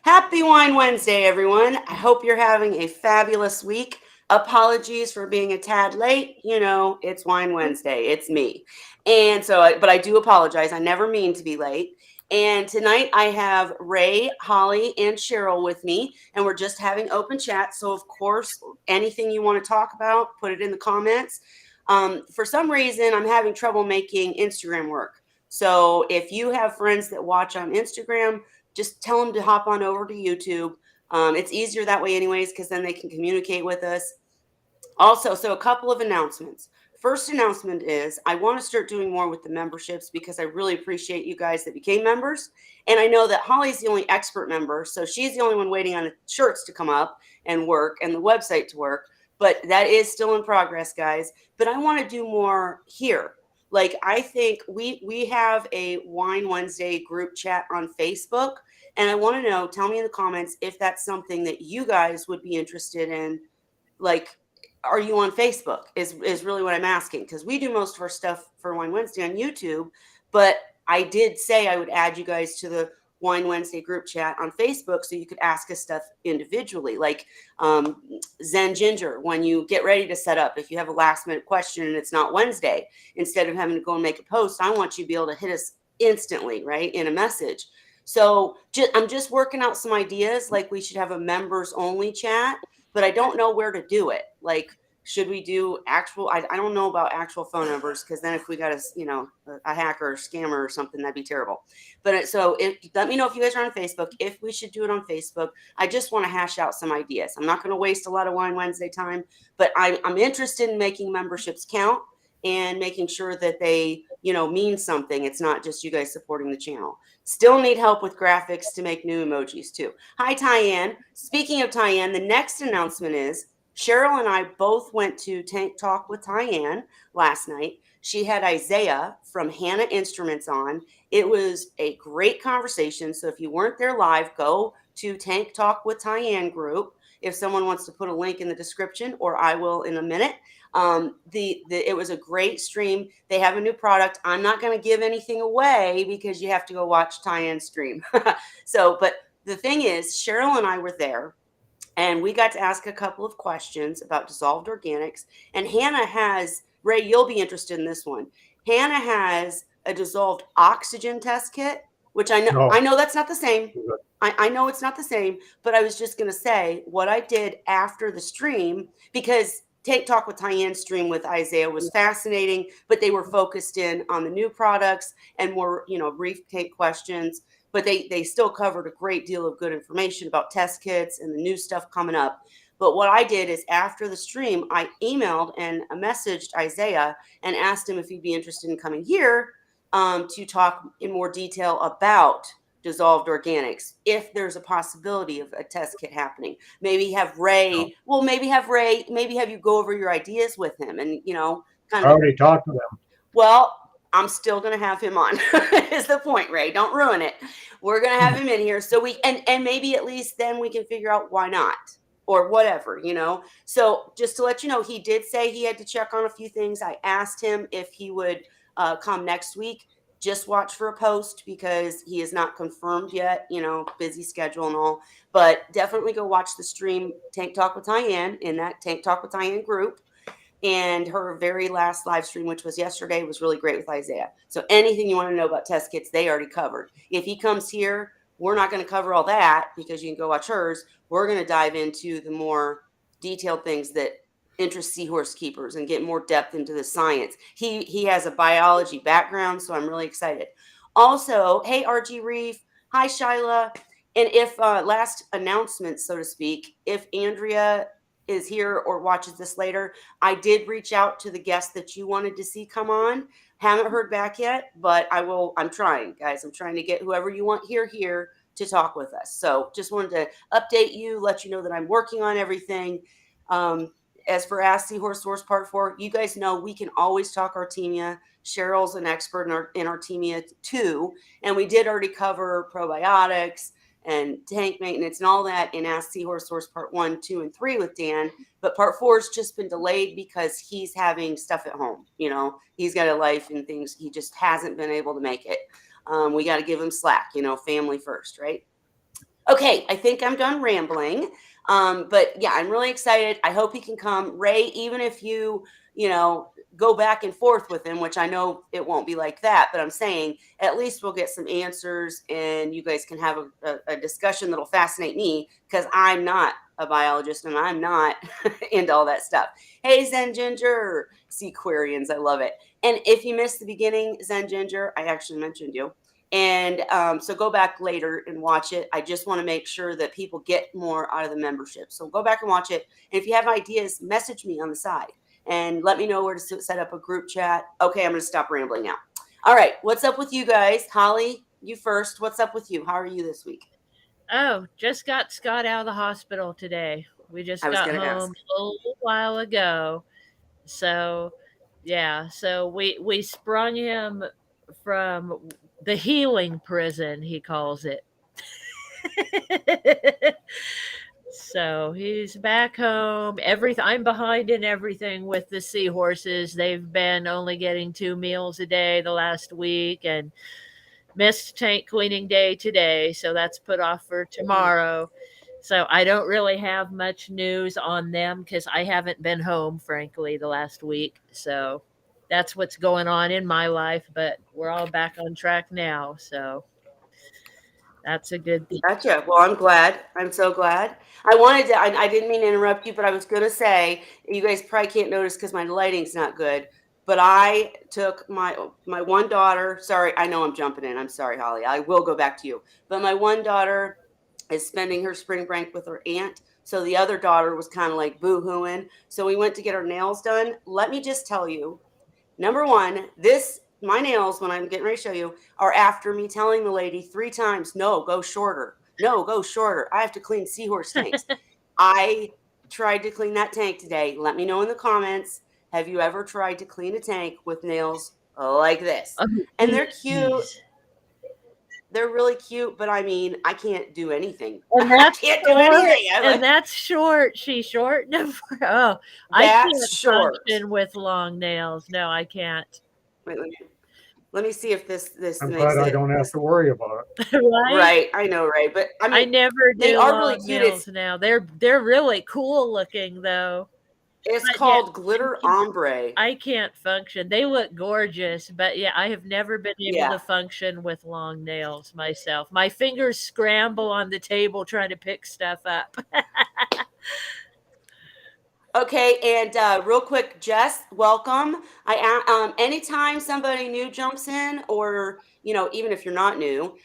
Happy Wine Wednesday, everyone. I hope you're having a fabulous week. Apologies for being a tad late. You know, it's Wine Wednesday. It's me. But I do apologize. I never mean to be late. And tonight I have Ray, Holly, and Cheryl with me, and we're just having open chat. So, of course, anything you want to talk about, put it in the comments. For some reason, I'm having trouble making Instagram work. So, if you have friends that watch on Instagram, just tell them to hop on over to YouTube. It's easier that way, anyways, because then they can communicate with us. Also, so a couple of announcements. First announcement is I want to start doing more with the memberships because I really appreciate you guys that became members. And I know that Holly's the only expert member, so she's the only one waiting on the shirts to come up and work and the website to work. But that is still in progress, guys. But I want to do more here. Like I think we have a Wine Wednesday group chat on Facebook, and I want to know. Tell me in the comments if that's something that you guys would be interested in. Like, are you on Facebook? Is really what I'm asking, because we do most of our stuff for Wine Wednesday on YouTube, but I did say I would add you guys to the Wine Wednesday group chat on Facebook so you could ask us stuff individually, like Zen Ginger. When you get ready to set up, if you have a last minute question and it's not Wednesday, instead of having to go and make a post, I want you to be able to hit us instantly, right, in a message. So I'm just working out some ideas. Like we should have a members only chat, but I don't know where to do it. Like, should we do actual? I don't know about actual phone numbers, because then if we got a hacker or scammer or something, that'd be terrible. But let me know if you guys are on Facebook, if we should do it on Facebook. I just want to hash out some ideas. I'm not going to waste a lot of Wine Wednesday time, but I'm interested in making memberships count and making sure that they, mean something. It's not just you guys supporting the channel. Still need help with graphics to make new emojis too. Hi, Tyann. Speaking of Tyann, the next announcement is Cheryl and I both went to Tank Talk with Tyann last night. She had Isaiah from Hannah Instruments on. It was a great conversation. So if you weren't there live, go to Tank Talk with Tyann group. If someone wants to put a link in the description, or I will in a minute. It was a great stream. They have a new product. I'm not going to give anything away because you have to go watch Tyann's stream. But the thing is, Cheryl and I were there, and we got to ask a couple of questions about dissolved organics. And Hannah has, Ray, you'll be interested in this one. Hannah has a dissolved oxygen test kit, which I know that's not the same. I know it's not the same, but I was just going to say what I did after the stream, because Take Talk with Tyann stream with Isaiah was fascinating, but they were focused in on the new products and more, brief take questions. But they still covered a great deal of good information about test kits and the new stuff coming up. But what I did is after the stream, I emailed and messaged Isaiah and asked him if he'd be interested in coming here to talk in more detail about dissolved organics, if there's a possibility of a test kit happening. Maybe have Ray, maybe have you go over your ideas with him and, I already talked to them. Well, I'm still going to have him on is the point, Ray. Don't ruin it. We're going to have him in here so and maybe at least then we can figure out why not or whatever, So just to let you know, he did say he had to check on a few things. I asked him if he would come next week. Just watch for a post because he is not confirmed yet, busy schedule and all. But definitely go watch the stream, Tank Talk with Tyann, in that Tank Talk with Tyann group. And her very last live stream, which was yesterday, was really great with Isaiah. So anything you want to know about test kits, they already covered. If he comes here, we're not going to cover all that because you can go watch hers. We're going to dive into the more detailed things that interest seahorse keepers and get more depth into the science. He has a biology background, so I'm really excited. Also, hey, RG Reef. Hi, Shyla. And if last announcement, so to speak, if Andrea is here or watches this later, I did reach out to the guest that you wanted to see come on. Haven't heard back yet, but I'm trying, guys. I'm trying to get whoever you want here to talk with us. So just wanted to update you, let you know that I'm working on everything. As for Ask Seahorse Source Part 4, you guys know we can always talk Artemia. Cheryl's an expert in Artemia too. And we did already cover probiotics and tank maintenance and all that in Ask Seahorse Source Part 1, 2, and 3 with Dan. But Part 4 has just been delayed because he's having stuff at home. He's got a life and things. He just hasn't been able to make it. We got to give him slack, family first, right? Okay, I think I'm done rambling. But yeah, I'm really excited. I hope he can come. Ray, even if you know, go back and forth with him, which I know it won't be like that, but I'm saying at least we'll get some answers and you guys can have a discussion that'll fascinate me because I'm not a biologist and I'm not into all that stuff. Hey, Zen Ginger, Seaquarians, I love it. And if you missed the beginning, Zen Ginger, I actually mentioned you. And so go back later and watch it. I just want to make sure that people get more out of the membership. So go back and watch it. And if you have ideas, message me on the side and let me know where to set up a group chat. Okay, I'm going to stop rambling now. All right, what's up with you guys? Holly, you first. What's up with you? How are you this week? Oh, just got Scott out of the hospital today. We just I was got going to home ask. a little while ago. So, yeah, so we sprung him from the healing prison, he calls it. So he's back home. Everything I'm behind in everything with the seahorses. They've been only getting 2 meals a day the last week and missed tank cleaning day today, so that's put off for tomorrow. So I don't really have much news on them because I haven't been home, frankly, the last week. So that's what's going on in my life, but we're all back on track now. So that's a good thing. Gotcha. Well, I'm glad. I'm so glad. I didn't mean to interrupt you, but I was going to say, you guys probably can't notice because my lighting's not good. But I took my one daughter. Sorry, I know I'm jumping in. I'm sorry, Holly. I will go back to you. But my one daughter is spending her spring break with her aunt. So the other daughter was kind of like boo-hooing. So we went to get her nails done. Let me just tell you, number one, this my nails when I'm getting ready to show you are after me telling the lady 3 times, no, go shorter. No, go shorter. I have to clean seahorse tanks. I tried to clean that tank today. Let me know in the comments. Have you ever tried to clean a tank with nails like this? Oh, And they're cute. geez. They're really cute, but I mean, I can't do anything. And I that's can't do short. anything. I'm And like, that's short. She shortened it for. Oh, I that's can't short. function with long nails. No, I can't. Wait, let me see if this I'm makes glad I it don't have this to worry about it. Right? right. I know, right? But I I mean, never they do are really long cute. It's nails now. They're really cool looking though. it's But yeah, called glitter ombre. I can't function. They look gorgeous, but yeah, I have never been able Yeah. to function with long nails myself. My fingers scramble on the table trying to pick stuff up. Okay, and real quick, Jess, welcome. Anytime somebody new jumps in, or even if you're not new,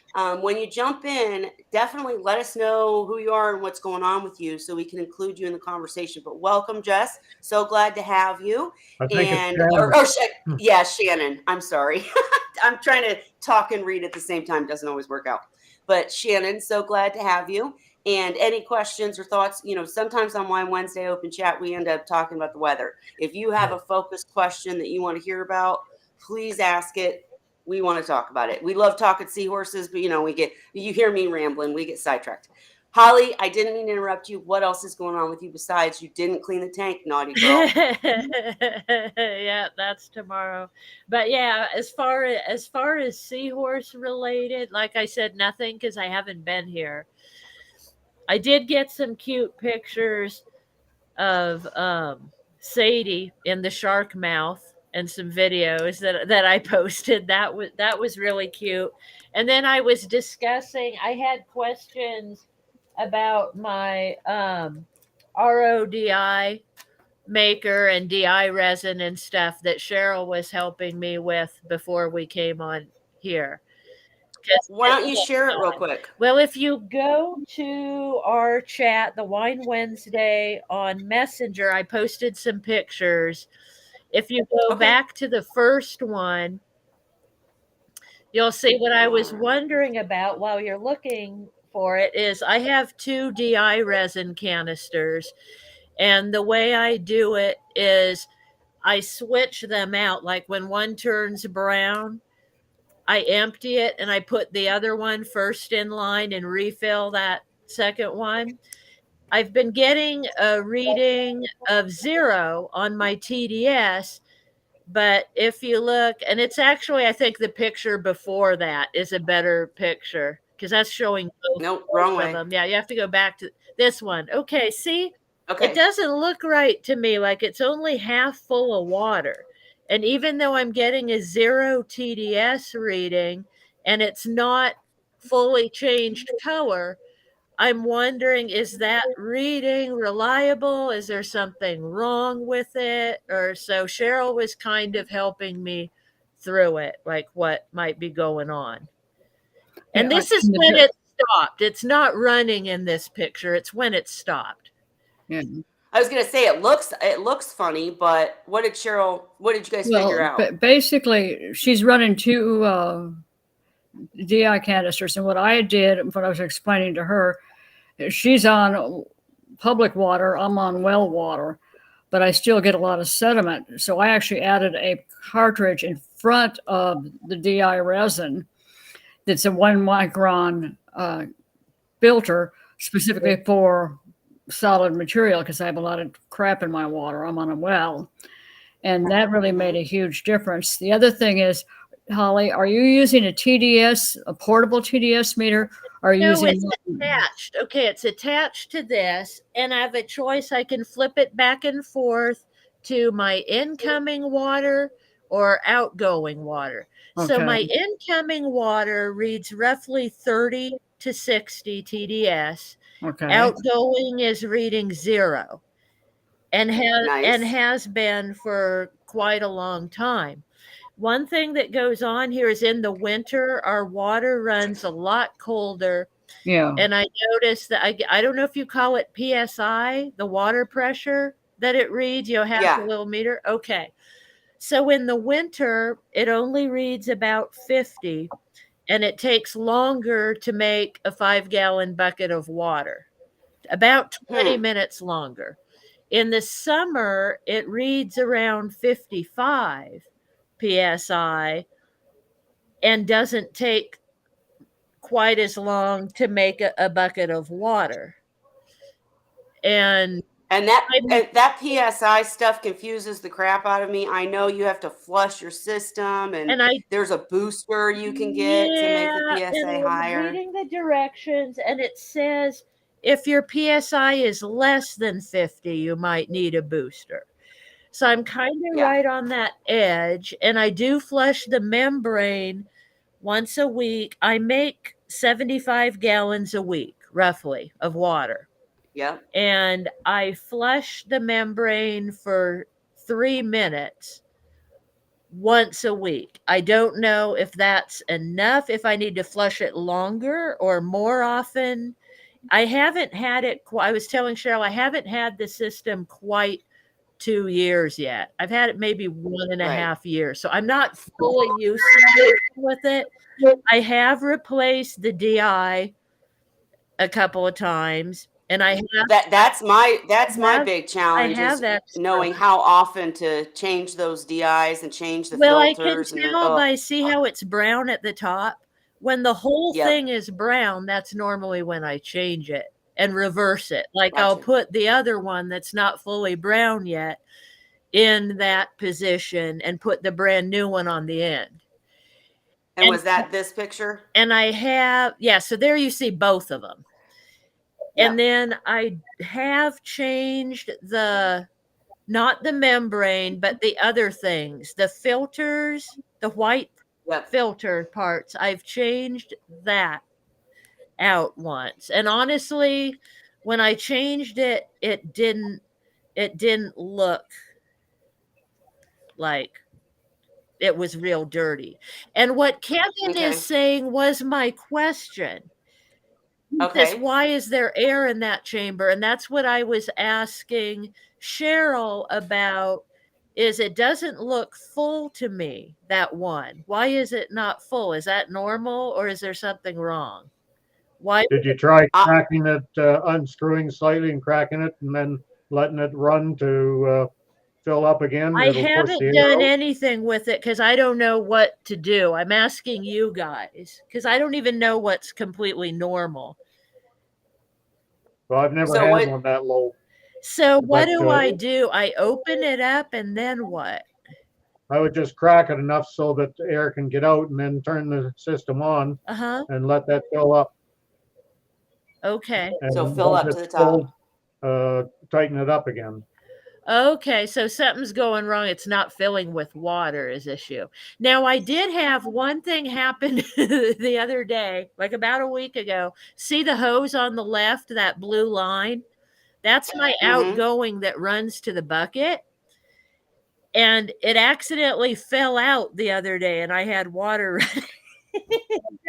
when you jump in, definitely let us know who you are and what's going on with you, so we can include you in the conversation. But welcome, Jess. So glad to have you. I think it's And Shannon. Hmm. yeah, Shannon. I'm sorry. I'm trying to talk and read at the same time. Doesn't always work out. But Shannon, so glad to have you. And any questions or thoughts, sometimes on Wine Wednesday open chat, we end up talking about the weather. If you have a focused question that you want to hear about, please ask it. We want to talk about it. We love talking seahorses, but you hear me rambling, we get sidetracked. Holly, I didn't mean to interrupt you. What else is going on with you besides you didn't clean the tank, naughty girl? Yeah, that's tomorrow. But yeah, as far as seahorse related, like I said, nothing because I haven't been here. I did get some cute pictures of Sadie in the shark mouth and some videos that I posted. That was really cute. And then I was discussing. I had questions about my RODI maker and DI resin and stuff that Cheryl was helping me with before we came on here. 'Cause Why don't you share it real quick? well, if you go to our chat, the Wine Wednesday on Messenger, I posted some pictures. If you go Okay. back to the first one, you'll see what I was wondering about while you're looking for it is I have two DI resin canisters, and the way I do it is I switch them out. Like when one turns brown, I empty it and I put the other one first in line and refill that second one. I've been getting a reading of 0 on my TDS, but if you look, and it's actually, I think the picture before that is a better picture because that's showing Nope, both wrong of way. them. Yeah, you have to go back to this one. Okay, see, it Okay. doesn't look right to me, like it's only half full of water. And even though I'm getting a 0 TDS reading and it's not fully changed color, I'm wondering, is that reading reliable? Is there something wrong with it? Or so Cheryl was kind of helping me through it, like what might be going on. And Yeah, this is when it stopped. It's not running in this picture. It's when it stopped. yeah. I was gonna say it looks funny, but what did you guys figure Well, out? basically, she's running two DI canisters, and what I did when I was explaining to her, she's on public water, I'm on well water, but I still get a lot of sediment. So I actually added a cartridge in front of the DI resin that's a 1 micron filter specifically for solid material because I have a lot of crap in my water. I'm on a well. And that really made a huge difference. The other thing is, Holly, are you using a TDS, a portable TDS meter? Or are you No, using it's attached. Okay, it's attached to this, and I have a choice. I can flip it back and forth to my incoming water or outgoing water. So okay? my incoming water reads roughly 30 to 60 TDS. Okay. Outgoing is reading 0 and Nice. has been for quite a long time. One thing that goes on here is in the winter, our water runs a lot colder. Yeah. And I noticed that I don't know if you call it PSI, the water pressure that it reads, half Yeah. a little meter. Okay. So in the winter, it only reads about 50, and it takes longer to make a 5-gallon bucket of water, about 20 minutes longer. In the summer, it reads around 55 PSI and doesn't take quite as long to make a bucket of water. And And that PSI stuff confuses the crap out of me. I know you have to flush your system, and I there's a booster you can get to make the and PSA I'm higher. reading the directions, and it says if your PSI is less than 50, you might need a booster. So I'm kind of Yeah. right on that edge, and I do flush the membrane once a week. I make 75 gallons a week, roughly, of water. Yep. And I flush the membrane for 3 minutes once a week. I don't know if that's enough, if I need to flush it longer or more often. I haven't had it, I was telling Cheryl, I haven't had the system quite 2 years yet. I've had it maybe 1.5 years. So I'm not fully used to with it. I have replaced the DI a couple of times, and I have That's my big I challenge have is that knowing how often to change those DIs and change the Well, I can filters and tell by see how it's brown at the top? When the whole Yep. thing is brown, that's normally when I change it and reverse it. Like I'll Gotcha. put the other one that's not fully brown yet in that position and put the brand new one on the end. And was that this picture? And I have, so there you see both of them. Yep. And then I have changed not the membrane, but the other things, the filters, the white Yep. filter parts. I've changed that out once. And honestly, when I changed it, it didn't look like it was real dirty. And what Kevin Okay. is saying was my question. Okay. Why is there air in that chamber? And that's what I was asking Cheryl about. Is it doesn't look full to me, that one. Why is it not full? Is that normal, or is there something wrong? Why? Did you try cracking it, unscrewing slightly and cracking it, and then letting it run to fill up again? I It'll push the haven't air done out. anything with it because I don't know what to do. I'm asking you guys because I don't even know what's completely normal. Well, I've never So had what- one that low. So what But, do I do? I open it up and then what? I would just crack it enough so that the air can get out, and then turn the system on Uh-huh. and let that fill up. Okay. So And fill once up to it's the top. full, tighten it up again. Okay, so something's going wrong. It's not filling with water is issue. Now, I did have one thing happen the other day, like about a week ago. See the hose on the left, that blue line? That's my outgoing that runs to the bucket. And it accidentally fell out the other day, and I had water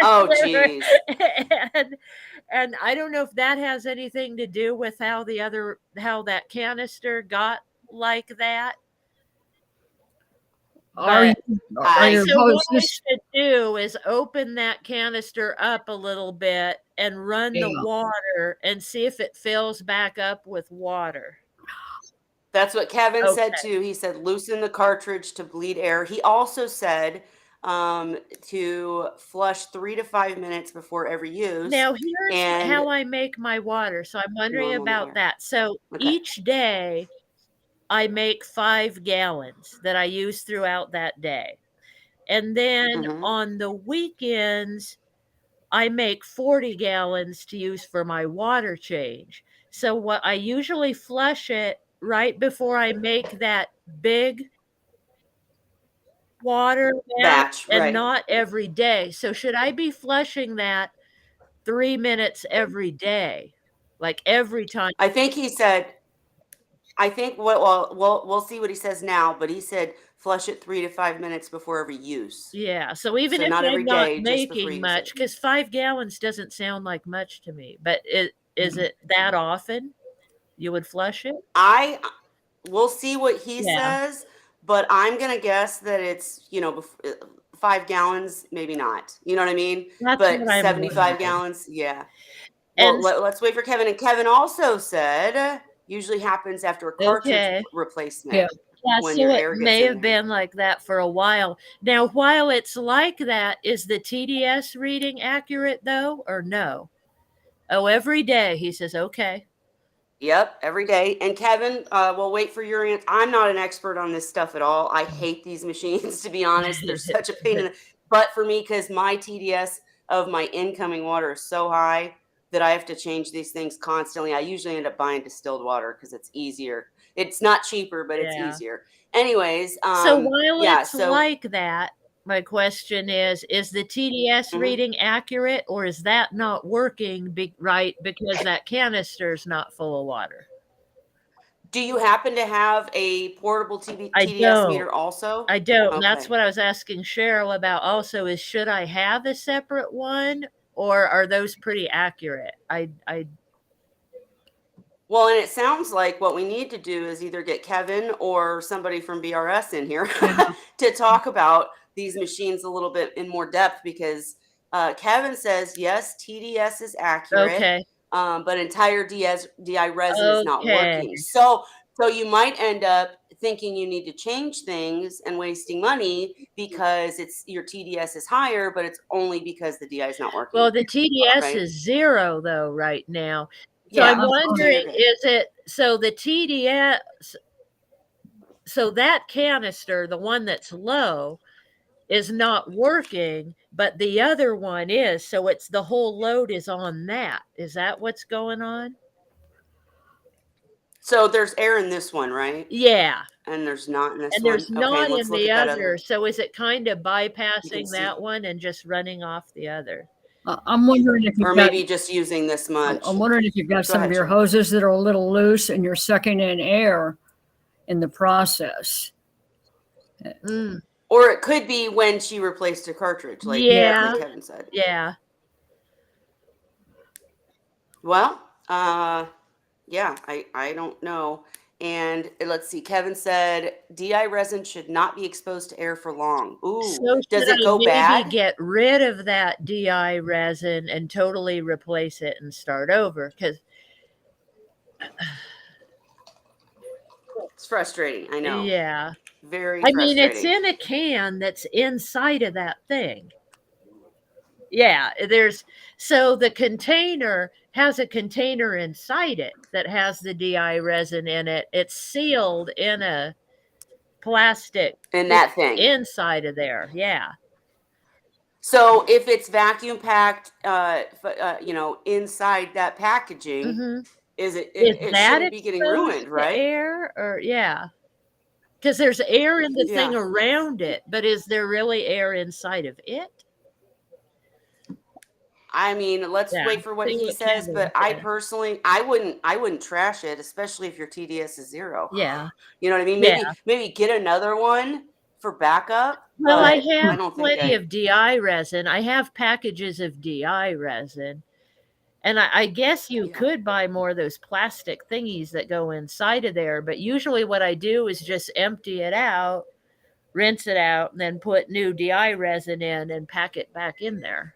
Oh, geez. and I don't know if that has anything to do with how that canister got like that. Are you, But are your so what I hoses? should do is open that canister up a little bit and run the Yeah. water and see if it fills back up with water. That's what Kevin Okay. said too. He said loosen the cartridge to bleed air. He also said to flush 3 to 5 minutes before every use. Now here's And how I make my water. So I'm wondering normal about air. that. So Okay. each day I make 5 gallons that I use throughout that day. And then on the weekends, I make 40 gallons to use for my water change. So what I usually flush it right before I make that big water batch, and right. not every day. So should I be flushing that 3 minutes every day? Like every time? I think he said, I think we'll see what he says now, but he said flush it 3 to 5 minutes before every use. Yeah. So even So if not every I'm not day, just before you making use much, it. because 5 gallons doesn't sound like much to me, but is it that often you would flush it? We'll see what he Yeah. says, but I'm gonna guess that it's 5 gallons, maybe not. You know what I mean? That's But what I'm 75 wondering. gallons, yeah. Well, And let's wait for Kevin. And Kevin also said usually happens after a cartridge okay. replacement Yeah. Yeah, when so your it air gets may in have there. been like that for a while. Now, while it's like that, is the TDS reading accurate though, or no? Oh, every day he says, okay. Yep, every day. And Kevin, we'll wait for your answer. I'm not an expert on this stuff at all. I hate these machines, to be honest. They're such a pain in the butt for me because my TDS of my incoming water is so high that I have to change these things constantly. I usually end up buying distilled water because it's easier. It's not cheaper, but it's Yeah. easier. Anyways, So while yeah, it's so like that, my question is the TDS reading accurate, or is that not working right because that canister's not full of water? do you happen to have a portable I TDS don't. meter also? I don't. And that's Okay. what I was asking Cheryl about also is should I have a separate one or are those pretty accurate? Well, and it sounds like what we need to do is either get Kevin or somebody from BRS in here to talk about these machines a little bit in more depth because Kevin says, yes, TDS is accurate, Okay. but entire DI resin is not Okay. working. So you might end up thinking you need to change things and wasting money because your TDS is higher, but it's only because the DI is not working. Well, the TDS right? is 0 though right now. So Yeah. I'm wondering, Okay. is it so the TDS? So that canister, the one that's low, is not working, but the other one is. So it's the whole load is on that. Is that what's going on? So there's air in this one, right? Yeah. And there's not in this And one. there's Okay, not let's in look the at that other. other. So is it kind of You bypassing can see, that one and just running off the other? I'm wondering if or you've got. maybe just using this much. I'm wondering if you've got Go some ahead, of your Cheryl. hoses that are a little loose and you're sucking in air in the process. Mm. Or it could be when she replaced a cartridge, like Yeah. Kevin said. Yeah. Well, yeah, I don't know. And let's see, Kevin said DI resin should not be exposed to air for long. Ooh, So does should it I go maybe bad? get rid of that DI resin and totally replace it and start over? Because It's frustrating. I know. yeah, Very I mean it's frustrating. in a can that's inside of that thing. Yeah, so the container has a container inside it that has the DI resin in it. It's sealed in a plastic in that thing. inside of there. Yeah. So if it's vacuum packed, inside that packaging, Hmm. is Is it that shouldn't be getting exposed ruined, to right? air? Or yeah. Because there's air in the thing Yeah. around it, but is there really air inside of it? I mean, let's Yeah. wait for what See he what says, Kevin but I said. personally, I wouldn't trash it, especially if your TDS is 0. Yeah. You know what I mean? Yeah. Maybe get another one for backup, Well, I but I have don't think plenty of DI resin. I have packages of DI resin. And I guess you Yeah. could buy more of those plastic thingies that go inside of there. But usually what I do is just empty it out, rinse it out, and then put new DI resin in and pack it back in there.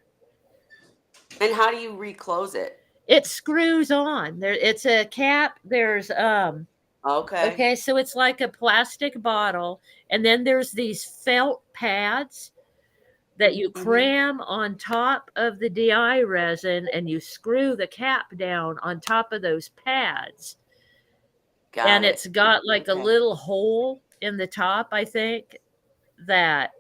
And how do you reclose it? It screws on. There it's a cap. There's Okay. okay, so it's like a plastic bottle, and then there's these felt pads that you Mhm. cram on top of the DI resin, and you screw the cap down on top of those pads. Got And it. it's got like a Okay. little hole in the top, I think, that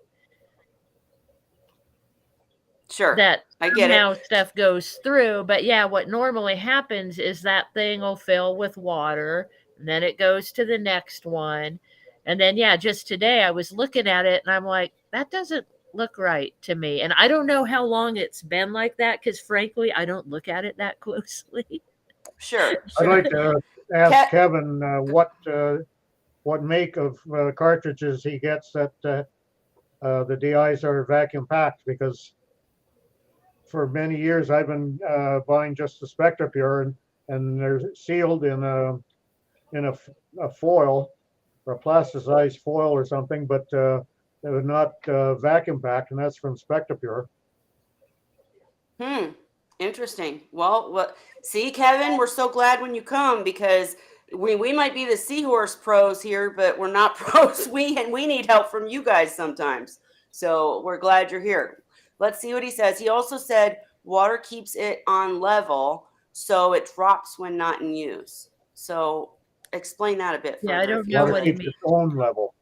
Sure. that I get it. somehow stuff goes through. But yeah, what normally happens is that thing will fill with water, and then it goes to the next one. And then yeah, just today I was looking at it and I'm like, that doesn't look right to me. And I don't know how long it's been like that because frankly, I don't look at it that closely. Sure. I'd like to ask Ke- Kevin what make of cartridges he gets that the DIs are vacuum packed, because for many years I've been buying just the Spectrapure, and they're sealed in a foil or a plasticized foil or something, but they're not vacuum packed, and that's from Spectrapure. Interesting. Well, see, Kevin, we're so glad when you come because we might be the Seahorse pros here, but we're not pros. We need help from you guys sometimes. So we're glad you're here. Let's see what he says. He also said water keeps it on level, so it drops when not in use. So explain that a bit Yeah, I further. don't if you know Water what he could. keeps means. its own level.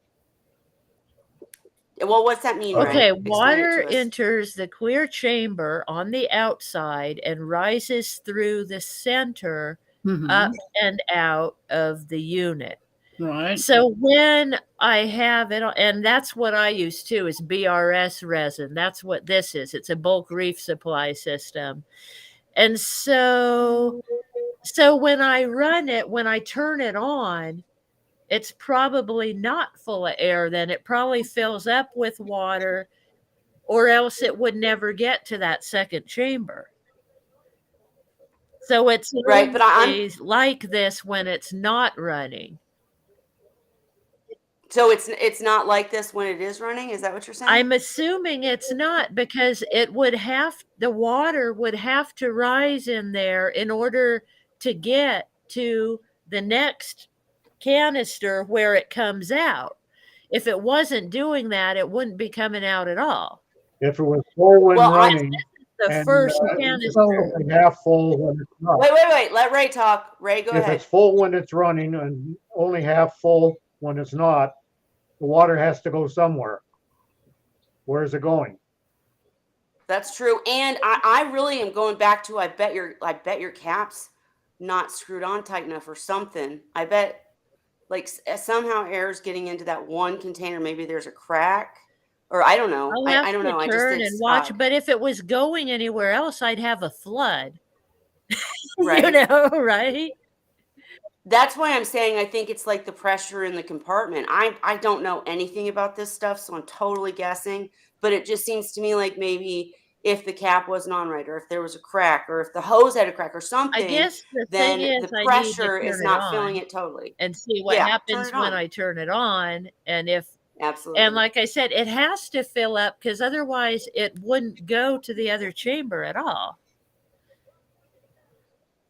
Well, what's that mean, Okay, Ray? Explain it water to us. enters the clear chamber on the outside and rises through the center Mhm. up and out of the unit. Right. So when I have it, and that's what I use too, is BRS resin. That's what this is. It's a bulk reef supply system. And so when I run it, when I turn it on, it's probably not full of air. Then it probably fills up with water, or else it would never get to that second chamber. So it's Right, but I'm always like this when it's not running. so it's not like this when it is running. Is that what you're saying? I'm assuming it's not because the water would have to rise in there in order to get to the next canister where it comes out. If it wasn't doing that, it wouldn't be coming out at all. If it was full when Well, running, The and first it's canister. only half full when it's not. wait. Let Ray talk. Ray, go If ahead. it's full when it's running and only half full when it's not, the water has to go somewhere. Where's it going? That's true. And I really am going back to I bet your cap's not screwed on tight enough or something. I bet like somehow air's getting into that one container. Maybe there's a crack. Or I don't know. I'll have I don't to know. I just turn and it's watch. odd. But if it was going anywhere else, I'd have a flood. Right. You know, right? That's why I'm saying I think it's like the pressure in the compartment. I don't know anything about this stuff, so I'm totally guessing. But it just seems to me like maybe if the cap wasn't on right, or if there was a crack, or if the hose had a crack or I something, guess the thing then is the I need to pressure is turn it not filling on it totally. and see what Yeah, turn happens it when on. I turn it on. And Absolutely. like I said, it has to fill up because otherwise it wouldn't go to the other chamber at all.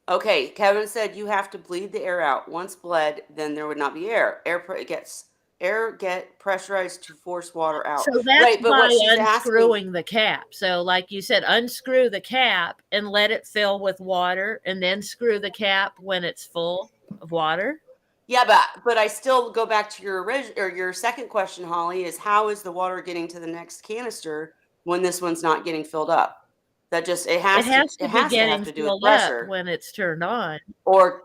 Okay, Kevin said you have to bleed the air out. Once bled, then there would not be air. Air get pressurized to force water out. So that's Right, but by what she's asking, unscrewing the cap. So like you said, unscrew the cap and let it fill with water and then screw the cap when it's full of water. Yeah, but I still go back to your second question, Holly, is how is the water getting to the next canister when this one's not getting filled up? That just It has to be getting to do with filled up pressure when it's turned on. or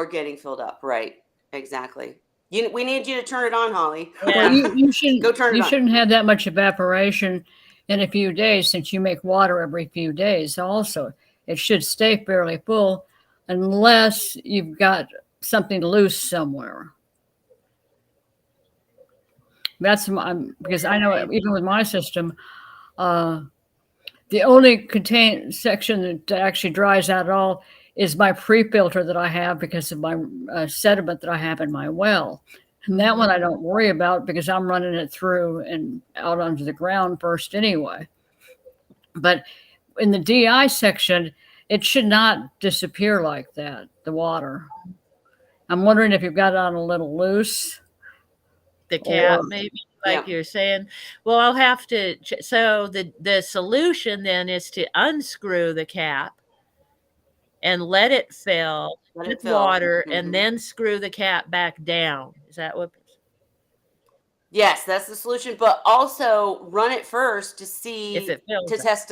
getting filled up, right? Exactly. We need you to turn it on, Holly. Well, Yeah. Go turn it you on. shouldn't have that much evaporation in a few days since you make water every few days. Also, it should stay fairly full unless you've got something loose somewhere. That's because I know even with my system, the only contain section that actually dries out at all is my pre-filter that I have because of my sediment that I have in my well. And that one I don't worry about because I'm running it through and out onto the ground first anyway. But in the DI section, it should not disappear like that, the water. I'm wondering if you've got it on a little loose. The cap, Or, maybe, Yeah. like you're saying. Well, I'll have to. So the solution then is to unscrew the cap and let it fill Let with it fill. water, Mhm. and then screw the cap back down. Is that what? Yes, that's the solution. But also run it first to see If it fills to up. test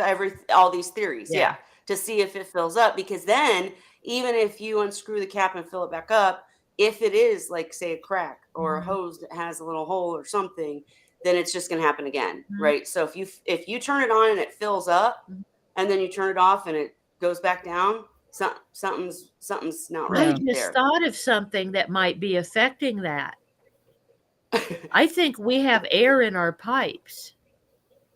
all these theories. Yeah. Yeah, to see if it fills up. Because then, even if you unscrew the cap and fill it back up, if it is like say a crack or a Mhm. hose that has a little hole or something, then it's just going to happen again, Mhm. right? So if you turn it on and it fills up, Mhm. and then you turn it off and it goes back down, something's not I right just there. thought of something that might be affecting that. I think we have air in our pipes.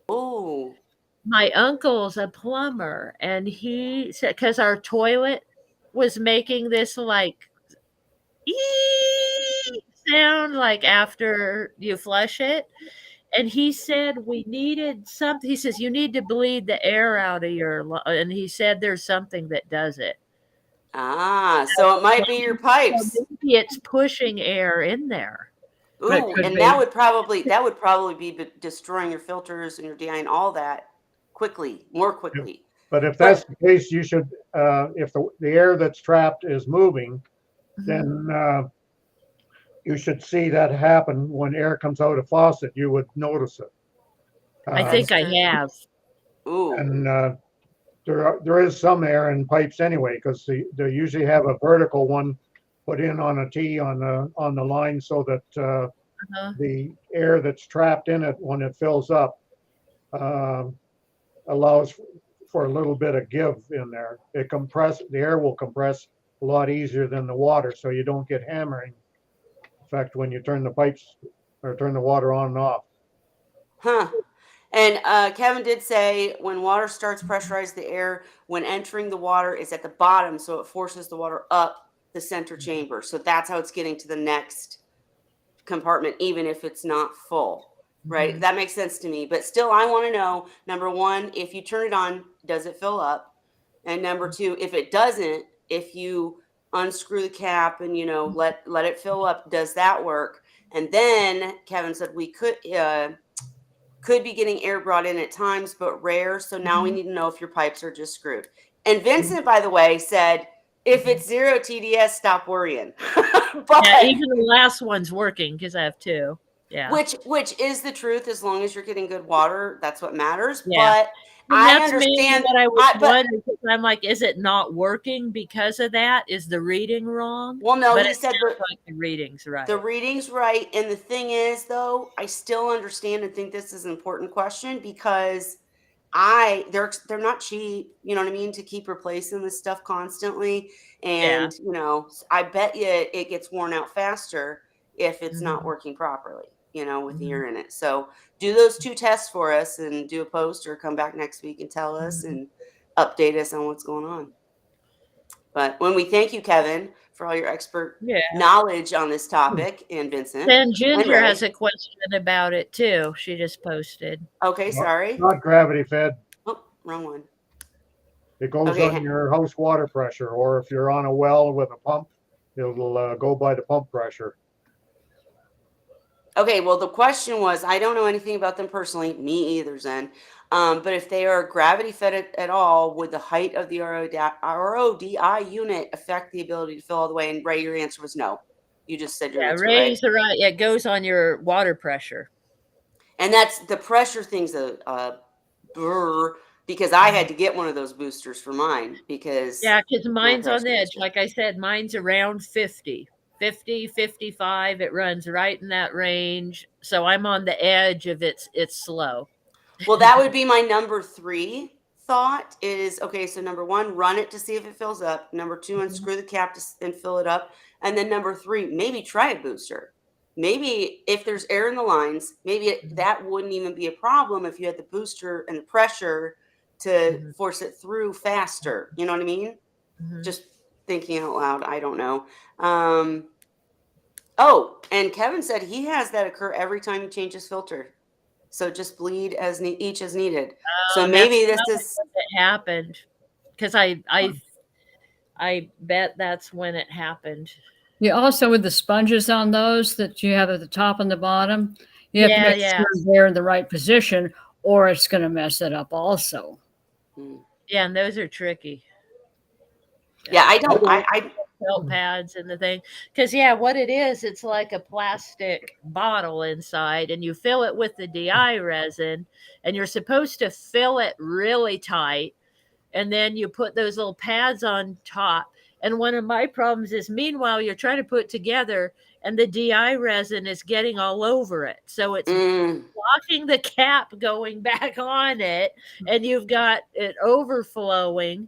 Oh, My uncle's a plumber, and he said because our toilet was making this like ee sound like after you flush it. And he said we needed something. He says you need to bleed the air out of and he said there's something that does it. so it might be your So pipes. maybe it's pushing air in there. That Ooh, could and be. that would probably be destroying your filters and your DI and all that more quickly. But if that's the case, you should, if the air that's trapped is moving, then you should see that happen when air comes out of faucet. You would notice it. I think I have. Ooh, And there is some air in pipes anyway, because they usually have a vertical one put in on a T on the line so that the air that's trapped in it when it fills up allows for a little bit of give in there. The air will compress a lot easier than the water, so you don't get hammering effect when you turn the pipes or turn the water on and off. huh. And Kevin did say when water starts pressurized, the air when entering the water is at the bottom, so it forces the water up the center chamber. So that's how it's getting to the next compartment, even if it's not full. Right? That makes sense to me. But still, I want to know, number one, if you turn it on, does it fill up? And number two, if it doesn't, if you unscrew the cap and let it fill up, does that work? And then Kevin said we could be getting air brought in at times, but rare. So now we need to know if your pipes are just screwed. And Vincent, by the way, said if it's zero TDS, stop worrying. But yeah, even the last one's working because I have two. Yeah. Which is the truth. As long as you're getting good water, that's what matters. Yeah. But I understand what I was wondering. I'm like, is it not working because of that? Is the reading wrong? Well, no, he said like the reading's right. The reading's right. And the thing is, though, I still understand and think this is an important question because they're not cheap, you know what I mean, to keep replacing this stuff constantly. And, I bet you it gets worn out faster if it's not working properly, with the air in it. So do those 2 tests for us and do a post or come back next week and tell us and update us on what's going on. But when we thank you, Kevin, for all your expert knowledge on this topic, and Vincent. And Ginger has a question about it too. She just posted. Okay, sorry. Not gravity fed. Oh, wrong one. It goes on your house water pressure, or if you're on a well with a pump, it'll go by the pump pressure. Okay, well, the question was, I don't know anything about them personally, me either, Zen. But if they are gravity fed at all, would the height of the RODI unit affect the ability to fill all the way? And Ray, your answer was no. You just said your Yeah, answer, right? raise the right. Yeah, it goes on your water pressure. And that's the pressure thing's a brr, because I had to get one of those boosters for mine because Yeah, because my mine's on pressure the was edge. good. Like I said, mine's around 50, 50, 55. It runs right in that range. So I'm on the edge of it's slow. Well, that would be my number 3 thought is, okay, so number 1, run it to see if it fills up. Number 2, Mhm, unscrew the cap and fill it up. And then number 3, maybe try a booster. Maybe if there's air in the lines, maybe mhm, that wouldn't even be a problem if you had the booster and the pressure to mhm, force it through faster. You know what I mean? mhm. Just thinking out loud. I don't know. Um, oh, and Kevin said he has that occur every time he changes filter. So just bleed as each as needed. So And that's maybe this probably is when it happened. Because I bet that's when it happened. You also, with the sponges on those that you have at the top and the bottom, you have to Yeah, make yeah, sure they're in the right position, or it's going to mess it up also. mm. yeah. And those are tricky. Yeah, Yeah, I the don't I felt pads and the thing. Because yeah, what it is, it's like a plastic bottle inside, and you fill it with the DI resin, and you're supposed to fill it really tight, and then you put those little pads on top. And one of my problems is, meanwhile, you're trying to put together, and the DI resin is getting all over it, so it's mm, blocking the cap going back on it, and you've got it overflowing,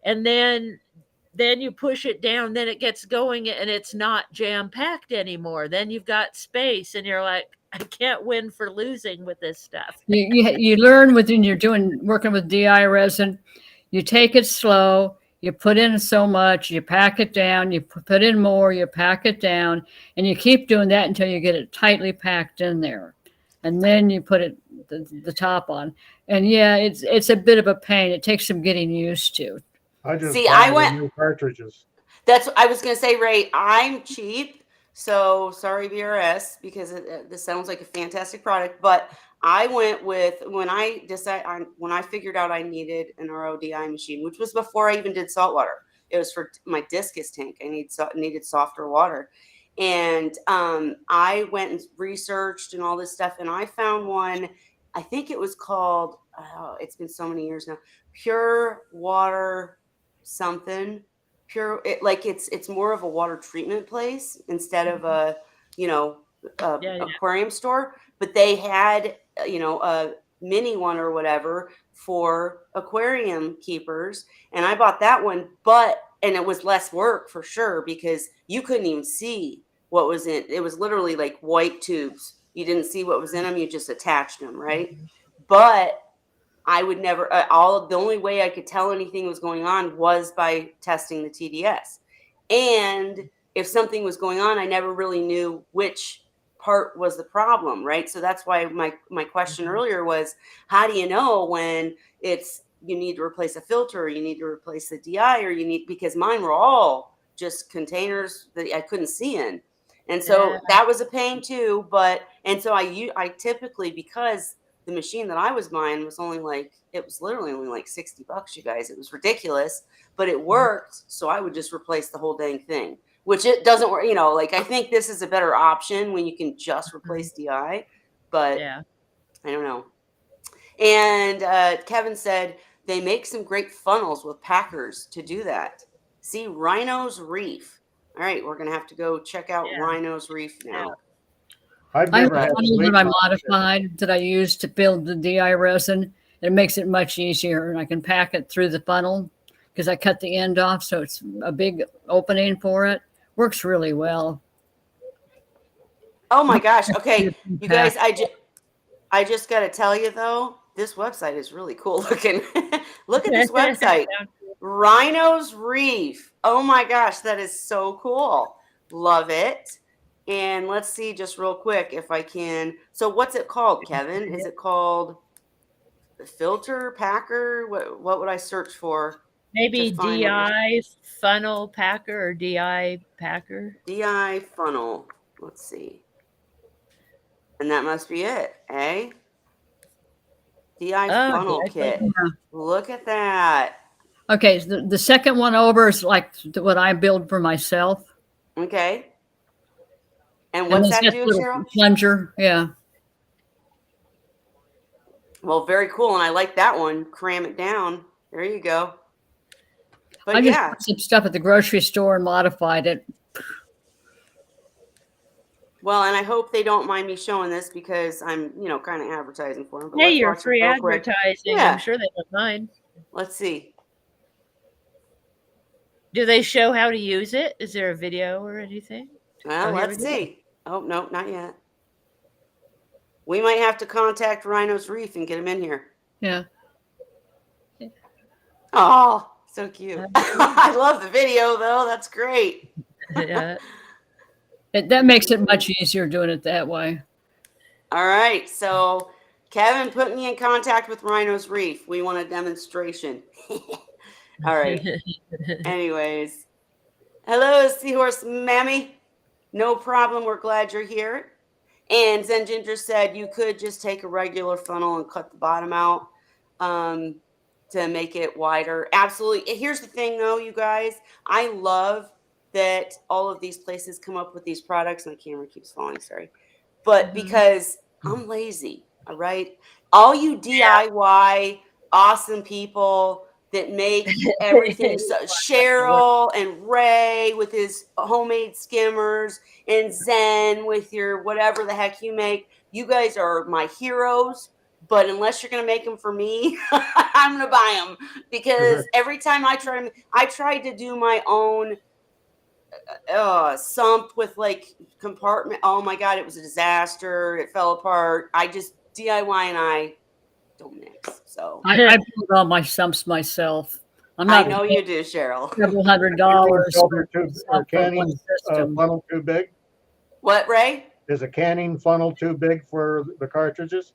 and then you push it down, then it gets going and it's not jam packed anymore. Then you've got space and you're like, I can't win for losing with this stuff. You learn when you're working with DI resin, you take it slow, you put in so much, you pack it down, you put in more, you pack it down, and you keep doing that until you get it tightly packed in there. And then you put the top on. And yeah, it's a bit of a pain. It takes some getting used to. I just see, buy I the went new cartridges. that's I was gonna say, Ray, I'm cheap, so sorry BRS because this sounds like a fantastic product. But I went with when I figured out I needed an RODI machine, which was before I even did saltwater. It was for my discus tank. I needed softer water, and I went and researched and all this stuff, and I found one. I think it was called. Oh, it's been so many years now. Pure water something like it's more of a water treatment place instead of a you know Yeah, yeah. aquarium store, but they had a mini one or whatever for aquarium keepers, and I bought that one, and it was less work for sure because you couldn't even see what was in it. Was literally like white tubes. You didn't see what was in them, you just attached them, right? But I would never, the only way I could tell anything was going on was by testing the TDS. And if something was going on, I never really knew which part was the problem, right? So that's why my question Mhm. earlier was, how do you know when you need to replace a filter, or you need to replace the DI, or because mine were all just containers that I couldn't see in. And Yeah. so that was a pain too, and so I typically, because the machine that I was buying was it was literally only like $60, you guys. It was ridiculous, but it Mhm. worked. So I would just replace the whole dang thing, which it doesn't work. Like I think this is a better option when you can just Mhm. replace DI, but Yeah. I don't know. And Kevin said they make some great funnels with packers to do that. See Rhino's Reef. All right, we're going to have to go check out Yeah. Rhino's Reef Yeah. now. I've I have never a had to funnel that wait I much. modified that I use to build the DI resin. It makes it much easier, and I can pack it through the funnel because I cut the end off, so it's a big opening for it. Works really well. Oh my gosh. Okay, you guys, Pack. I just got to tell you though, this website is really cool looking. Look at this website. Rhino's Reef. Oh my gosh, that is so cool. Love it. And let's see just real quick if I can. So what's it called, Kevin? Is it called filter packer? What would I search for to Maybe find what you're DI funnel packer or DI packer. DI funnel? Let's see. And that must be it, eh? DI Oh, funnel DI funnel. kit. Look at that. Okay, so the second one over is like what I build for myself. Okay. And And what's it's that got do, a little Cheryl? plunger. Yeah. Well, very cool. And I like that one. Cram it down. There you go. But I just yeah. bought some stuff at the grocery store and modified it. Well, and I hope they don't mind me showing this because I'm, kind of advertising for them. But Hey, let's you're watch it free real quick. advertising. Yeah. I'm sure they don't mind. Let's see. Do they show how to use it? Is there a video or anything? Well, Oh, here we let's go. see. Oh, no, not yet. We might have to contact Rhino's Reef and get him in here. Yeah. Oh, so cute. I love the video, though. That's great. Yeah. That makes it much easier doing it that way. All right. So, Kevin, put me in contact with Rhino's Reef. We want a demonstration. All right. Anyways. Hello, Seahorse Mammy. No problem. We're glad you're here. And Zen Ginger said you could just take a regular funnel and cut the bottom out to make it wider. Absolutely. Here's the thing, though, you guys. I love that all of these places come up with these products. My camera keeps falling. Sorry. But because I'm lazy. All right. All you DIY awesome people that make everything so Cheryl and Ray with his homemade skimmers and Zen with your whatever the heck you make. You guys are my heroes. But unless you're going to make them for me, I'm going to buy them because every time I tried to do my own sump with like compartment. Oh my God, it was a disaster. It fell apart. I just DIY and I don't mix. So I build all my sumps myself. I'm not I know you do, Cheryl. several $100s. Filter tube or canning funnel too big? What, Ray? Is a canning funnel too big for the cartridges?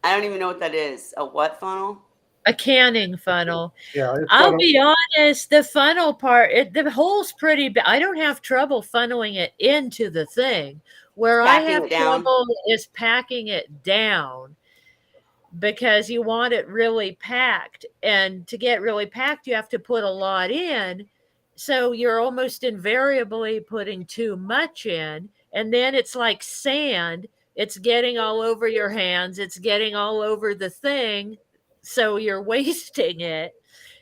I don't even know what that is. A what funnel? A canning funnel. Yeah. I'll be honest, the funnel part, the hole's pretty big. I don't have trouble funneling it into the thing. Where I have trouble is packing it down because you want it really packed. And to get really packed, you have to put a lot in. So you're almost invariably putting too much in. And then it's like sand. It's getting all over your hands. It's getting all over the thing. So you're wasting it.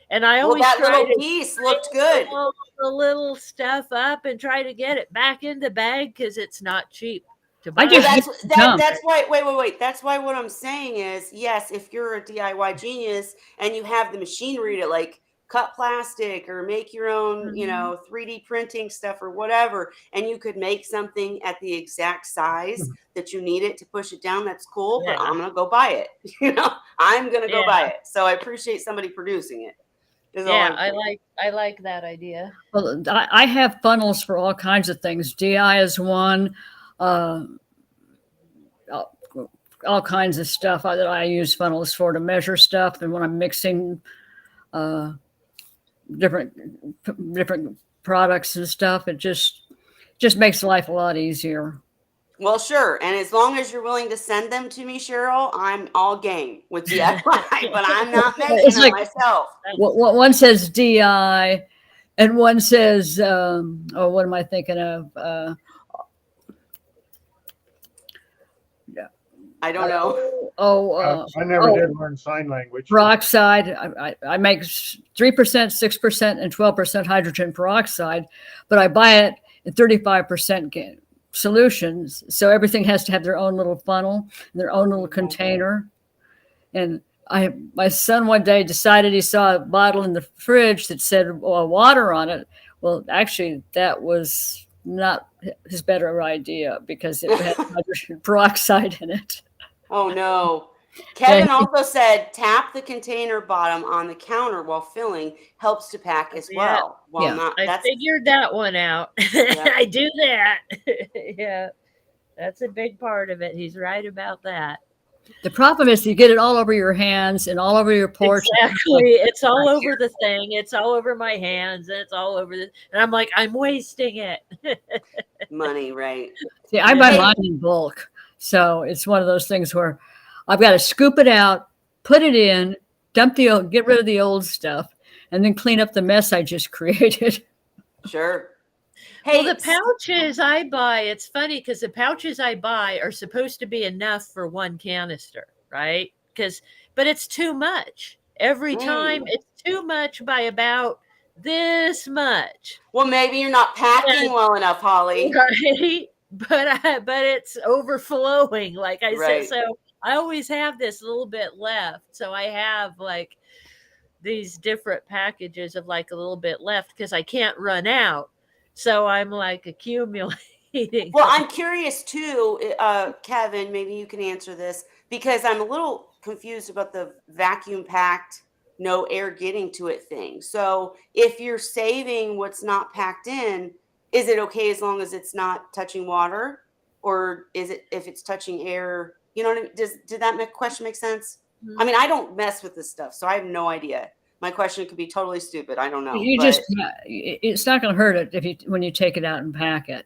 And I always that try little to piece looked good. all the little stuff up and try to get it back in the bag because it's not cheap to buy. Well, that's why. Wait. That's why what I'm saying is, yes, if you're a DIY genius and you have the machinery to like cut plastic or make your own, 3D printing stuff or whatever, and you could make something at the exact size that you need it to push it down, that's cool. But I'm gonna go buy it. I'm gonna go buy it. So I appreciate somebody producing it. Yeah, I like that idea. Well, I have funnels for all kinds of things. DI is one. All kinds of stuff that I use funnels for to measure stuff, and when I'm mixing different products and stuff, it just makes life a lot easier. Well, sure. And as long as you're willing to send them to me, Cheryl, I'm all game with DIY, but I'm not making them myself. One says DI and one says, what am I thinking of? I don't know. I never did learn sign language. Peroxide. I make 3%, 6%, and 12% hydrogen peroxide, but I buy it in 35% solutions. So everything has to have their own little funnel, their own little container. And my son one day decided he saw a bottle in the fridge that said water on it. Well, actually, that was not his better idea because it had hydrogen peroxide in it. Oh, no. Kevin also said tap the container bottom on the counter while filling helps to pack as well. I figured that one out. Yeah. I do that. Yeah, that's a big part of it. He's right about that. The problem is you get it all over your hands and all over your porch. Exactly. It's all over the thing. It's all over my hands. And it's all over and I'm like, I'm wasting it. Money, right? See, I buy mine in bulk. So it's one of those things where I've got to scoop it out, put it in, get rid of the old stuff, and then clean up the mess I just created. Sure. Hey, Well, the pouches I buy, it's funny because the pouches I buy are supposed to be enough for one canister, right? But it's too much. Every time it's too much by about this much. well, maybe you're not packing And, well enough, Holly. right? But it's overflowing, like I said. Right. So I always have this little bit left. So I have like these different packages of like a little bit left because I can't run out. So I'm like accumulating. Well, I'm curious too, Kevin, maybe you can answer this because I'm a little confused about the vacuum packed, no air getting to it thing. So if you're saving what's not packed in, is it okay as long as it's not touching water? Or is it if it's touching air? You know what I mean? Did that question make sense? I mean, I don't mess with this stuff, so I have no idea. My question could be totally stupid. I don't know. You But just, it's not going to hurt it if you when you take it out and pack it.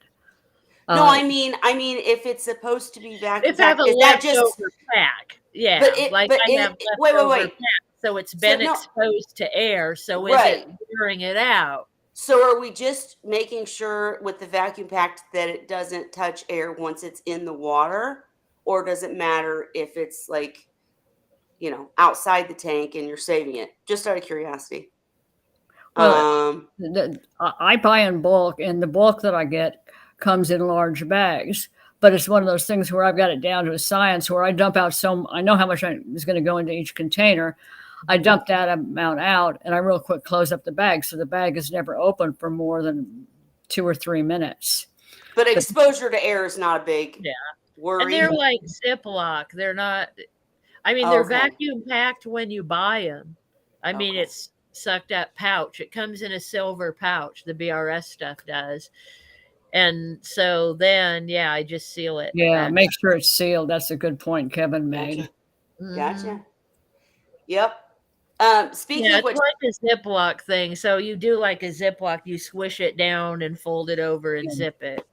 no, I mean, if it's supposed to be vacuum If I have packed, a is that just? leftover pack, yeah, But it, like but I it, have wait, leftover wait. pack, so it's So been no, exposed to air. So is right. it wearing it out? So are we just making sure with the vacuum packed that it doesn't touch air once it's in the water, or does it matter if it's like, outside the tank and you're saving it? Just out of curiosity. Well, I buy in bulk, and the bulk that I get comes in large bags. But it's one of those things where I've got it down to a science where I dump out I know how much is going to go into each container. I dump that amount out, and I real quick close up the bag, so the bag is never open for more than 2 or 3 minutes. But exposure to air is not a big worry. And they're like Ziploc. They're not. I mean, they're vacuum packed when you buy them. I mean, it's sucked up pouch. It comes in a silver pouch. The BRS stuff does. And so then, I just seal it. Yeah, make sure it's sealed. That's a good point Kevin made. Gotcha. Yep. Speaking of which, it's like a Ziploc thing. So you do like a Ziploc, you squish it down and fold it over and zip it.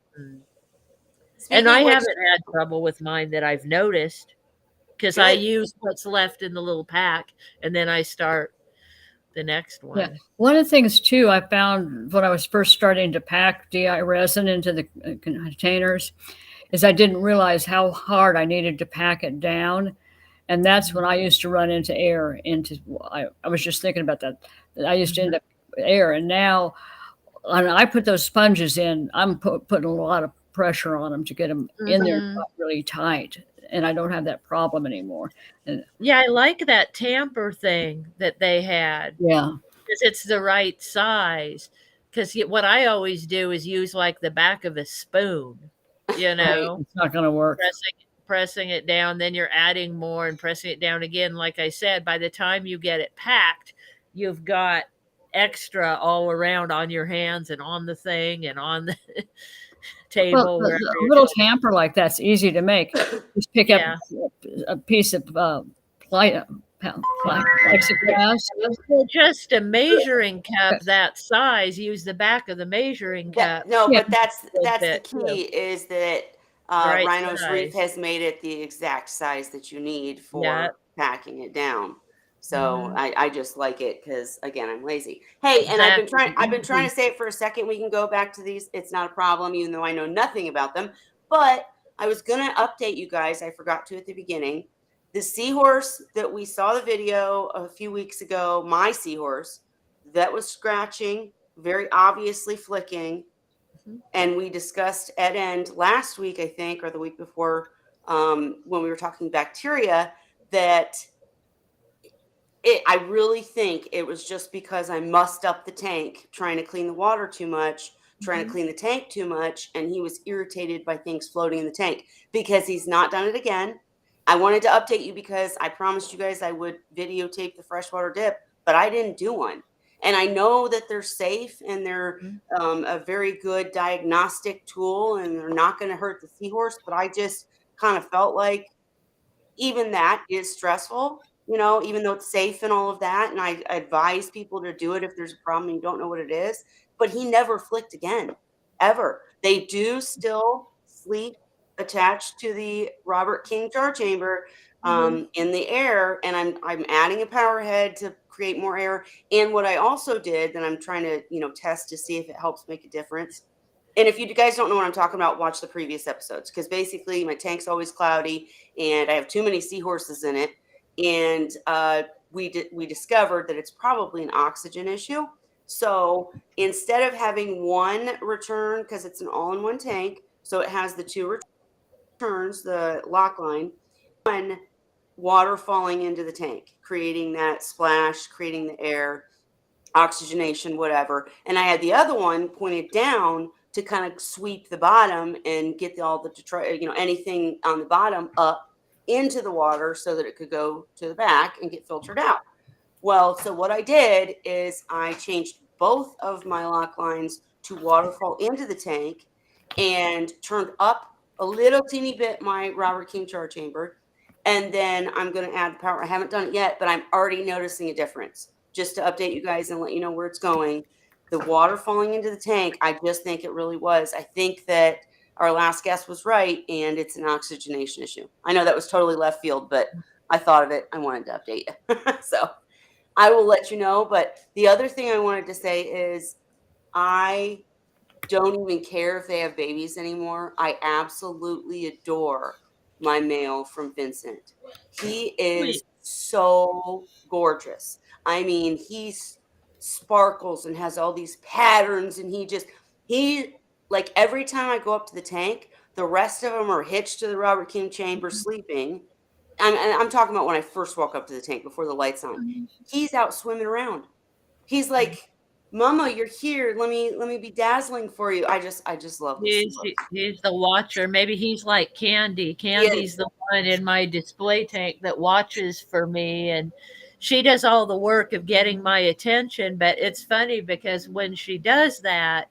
And I haven't had trouble with mine that I've noticed because I use what's left in the little pack and then I start the next one. Yeah. One of the things too I found when I was first starting to pack DI resin into the containers is I didn't realize how hard I needed to pack it down. And that's when I used to run into air I was just thinking about that. I used to end up air. And now when I put those sponges in, I'm putting a lot of pressure on them to get them in there really tight. And I don't have that problem anymore. And I like that tamper thing that they had. Yeah. Because it's the right size. Because what I always do is use like the back of a spoon, Right. It's not going to work. Pressing it down, then you're adding more and pressing it down again. Like I said, by the time you get it packed, you've got extra all around on your hands and on the thing and on the table. Well, a little tamper like that's easy to make. Just pick up a piece of plexiglass. Just a measuring cup that size. Use the back of the measuring cup. But that's the key is that Rhino's Reef has made it the exact size that you need for packing it down. So I just like it because again I'm lazy. Hey, and I've been trying to say it for a second. We can go back to these. It's not a problem, even though I know nothing about them. But I was gonna update you guys. I forgot to at the beginning. The Seahorse that we saw the video a few weeks ago, my Seahorse, that was scratching, very obviously flicking. And we discussed at end last week, I think, or the week before, when we were talking bacteria, that I really think it was just because I mussed up the tank trying to clean the water too much, trying to clean the tank too much, and he was irritated by things floating in the tank because he's not done it again. I wanted to update you because I promised you guys I would videotape the freshwater dip, but I didn't do one. And I know that they're safe and they're a very good diagnostic tool and they're not going to hurt the Seahorse, but I just kind of felt like even that is stressful, even though it's safe and all of that. And I advise people to do it if there's a problem and you don't know what it is. But he never flicked again, ever. They do still sleep attached to the Robert King jar chamber in the air, and I'm adding a power head to create more air. And what I also did that I'm trying to test to see if it helps make a difference And if you guys don't know what I'm talking about, watch the previous episodes, because basically my tank's always cloudy and I have too many seahorses in it. And we discovered that it's probably an oxygen issue. So instead of having one return, because it's an all-in-one tank, so it has the two returns, the lock line, one water falling into the tank, creating that splash, creating the air, oxygenation, whatever. And I had the other one pointed down to kind of sweep the bottom and get all the anything on the bottom up into the water so that it could go to the back and get filtered out. Well, so what I did is I changed both of my lock lines to waterfall into the tank and turned up a little teeny bit my Robert King char chamber. And then I'm going to add the power. I haven't done it yet, but I'm already noticing a difference. Just to update you guys and let you know where it's going. The water falling into the tank, I just think it really was. I think that our last guest was right, and it's an oxygenation issue. I know that was totally left field, but I thought of it. I wanted to update you. So I will let you know. But the other thing I wanted to say is I don't even care if they have babies anymore. I absolutely adore my male from Vincent. He is Sweet. so gorgeous. I mean, he's sparkles and has all these patterns, and he like every time I go up to the tank, the rest of them are hitched to the Robert King chamber sleeping. I'm talking about when I first walk up to the tank before the lights on. He's out swimming around. He's like, "Mama, you're here. Let me be dazzling for you." I just love this. He's the watcher. Maybe he's like Candy. He Candy's the one in my display tank that watches for me, and she does all the work of getting my attention. But it's funny because when she does that,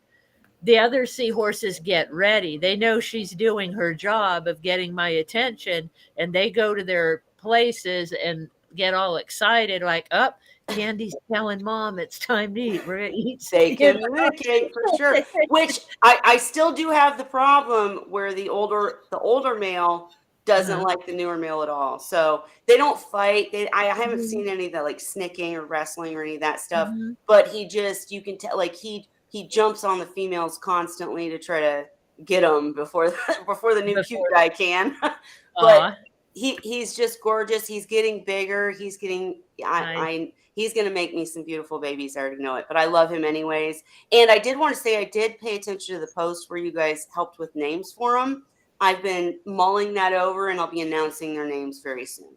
the other seahorses get ready. They know she's doing her job of getting my attention, and they go to their places and get all excited, like, "Up, Candy's telling mom it's time to eat. We're gonna eat." They communicate for sure. Which I still do have the problem where the older male doesn't like the newer male at all. So they don't fight. I haven't seen any of that like snicking or wrestling or any of that stuff. Mhm. But you can tell like he jumps on the females constantly to try to get them before before the new cute Before, guy can. But aw, he's just gorgeous. He's getting bigger. He's getting nice. he's gonna make me some beautiful babies. I already know it, but I love him anyways. And I did want to say I did pay attention to the post where you guys helped with names for them. I've been mulling that over, and I'll be announcing their names very soon.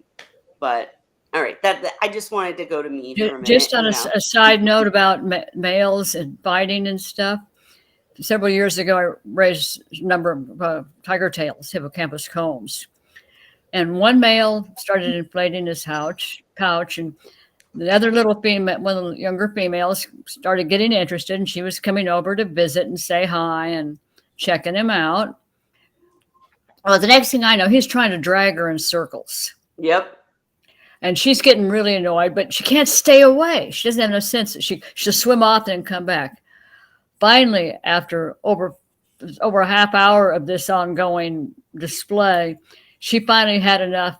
But all right, that I just wanted to go to me for a minute. Just on a side note about males and fighting and stuff. Several years ago, I raised a number of tiger tails, hippocampus combs. And one male started inflating his pouch, and the other little female, one of the younger females, started getting interested, and she was coming over to visit and say hi and checking him out. Well, the next thing I know, he's trying to drag her in circles. Yep. And she's getting really annoyed, but she can't stay away. She doesn't have no sense. She'll swim off and come back. Finally, after over a half hour of this ongoing display, she finally had enough,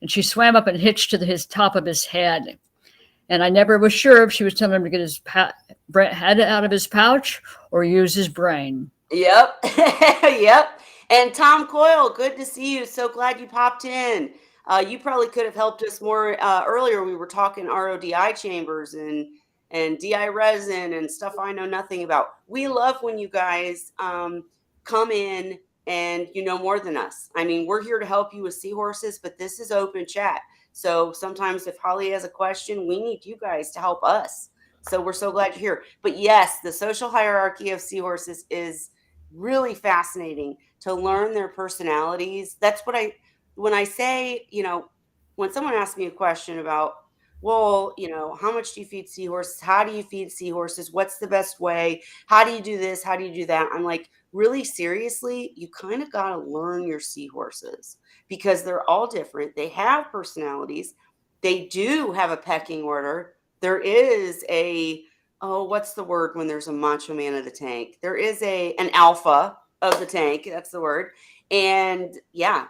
and she swam up and hitched to his top of his head. And I never was sure if she was telling him to get his head out of his pouch or use his brain. Yep. Yep. And Tom Coyle, good to see you. So glad you popped in. You probably could have helped us more earlier. We were talking RODI chambers and DI resin and stuff I know nothing about. We love when you guys come in and you know more than us. I mean, we're here to help you with seahorses, but this is open chat. So sometimes if Holly has a question, we need you guys to help us. So we're so glad you're here. But yes, the social hierarchy of seahorses is really fascinating to learn their personalities. That's what when I say, when someone asks me a question about, well, how much do you feed seahorses? How do you feed seahorses? What's the best way? How do you do this? How do you do that? I'm like, really seriously, you kind of got to learn your seahorses because they're all different. They have personalities. They do have a pecking order. There is what's the word when there's a macho man of the tank? There is an alpha of the tank. That's the word. And yeah,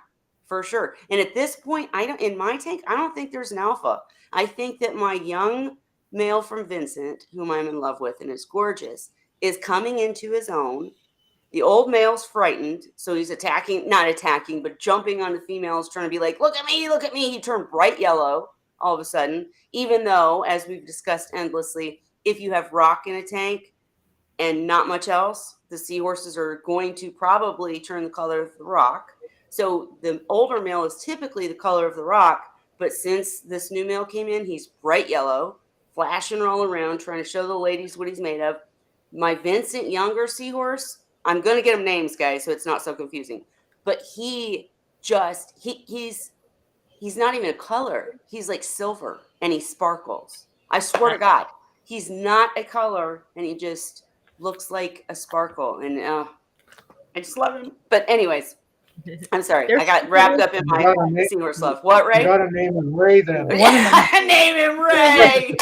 for sure. And at this point, in my tank, I don't think there's an alpha. I think that my young male from Vincent, whom I'm in love with and is gorgeous, is coming into his own, The old male's frightened, so he's not attacking, but jumping on the females, trying to be like, look at me, look at me. He turned bright yellow all of a sudden, even though, as we've discussed endlessly, if you have rock in a tank and not much else, the seahorses are going to probably turn the color of the rock. So the older male is typically the color of the rock, but since this new male came in, he's bright yellow, flashing all around, trying to show the ladies what he's made of. My Vincent Younger seahorse, I'm going to get him names, guys, so it's not so confusing. But he's not even a color. He's like silver and he sparkles. I swear to God, he's not a color and he just looks like a sparkle. And I just love him. But anyways, I'm sorry. I got wrapped up in my seahorse love. What, Ray? You got to name him Ray then. Name him Ray.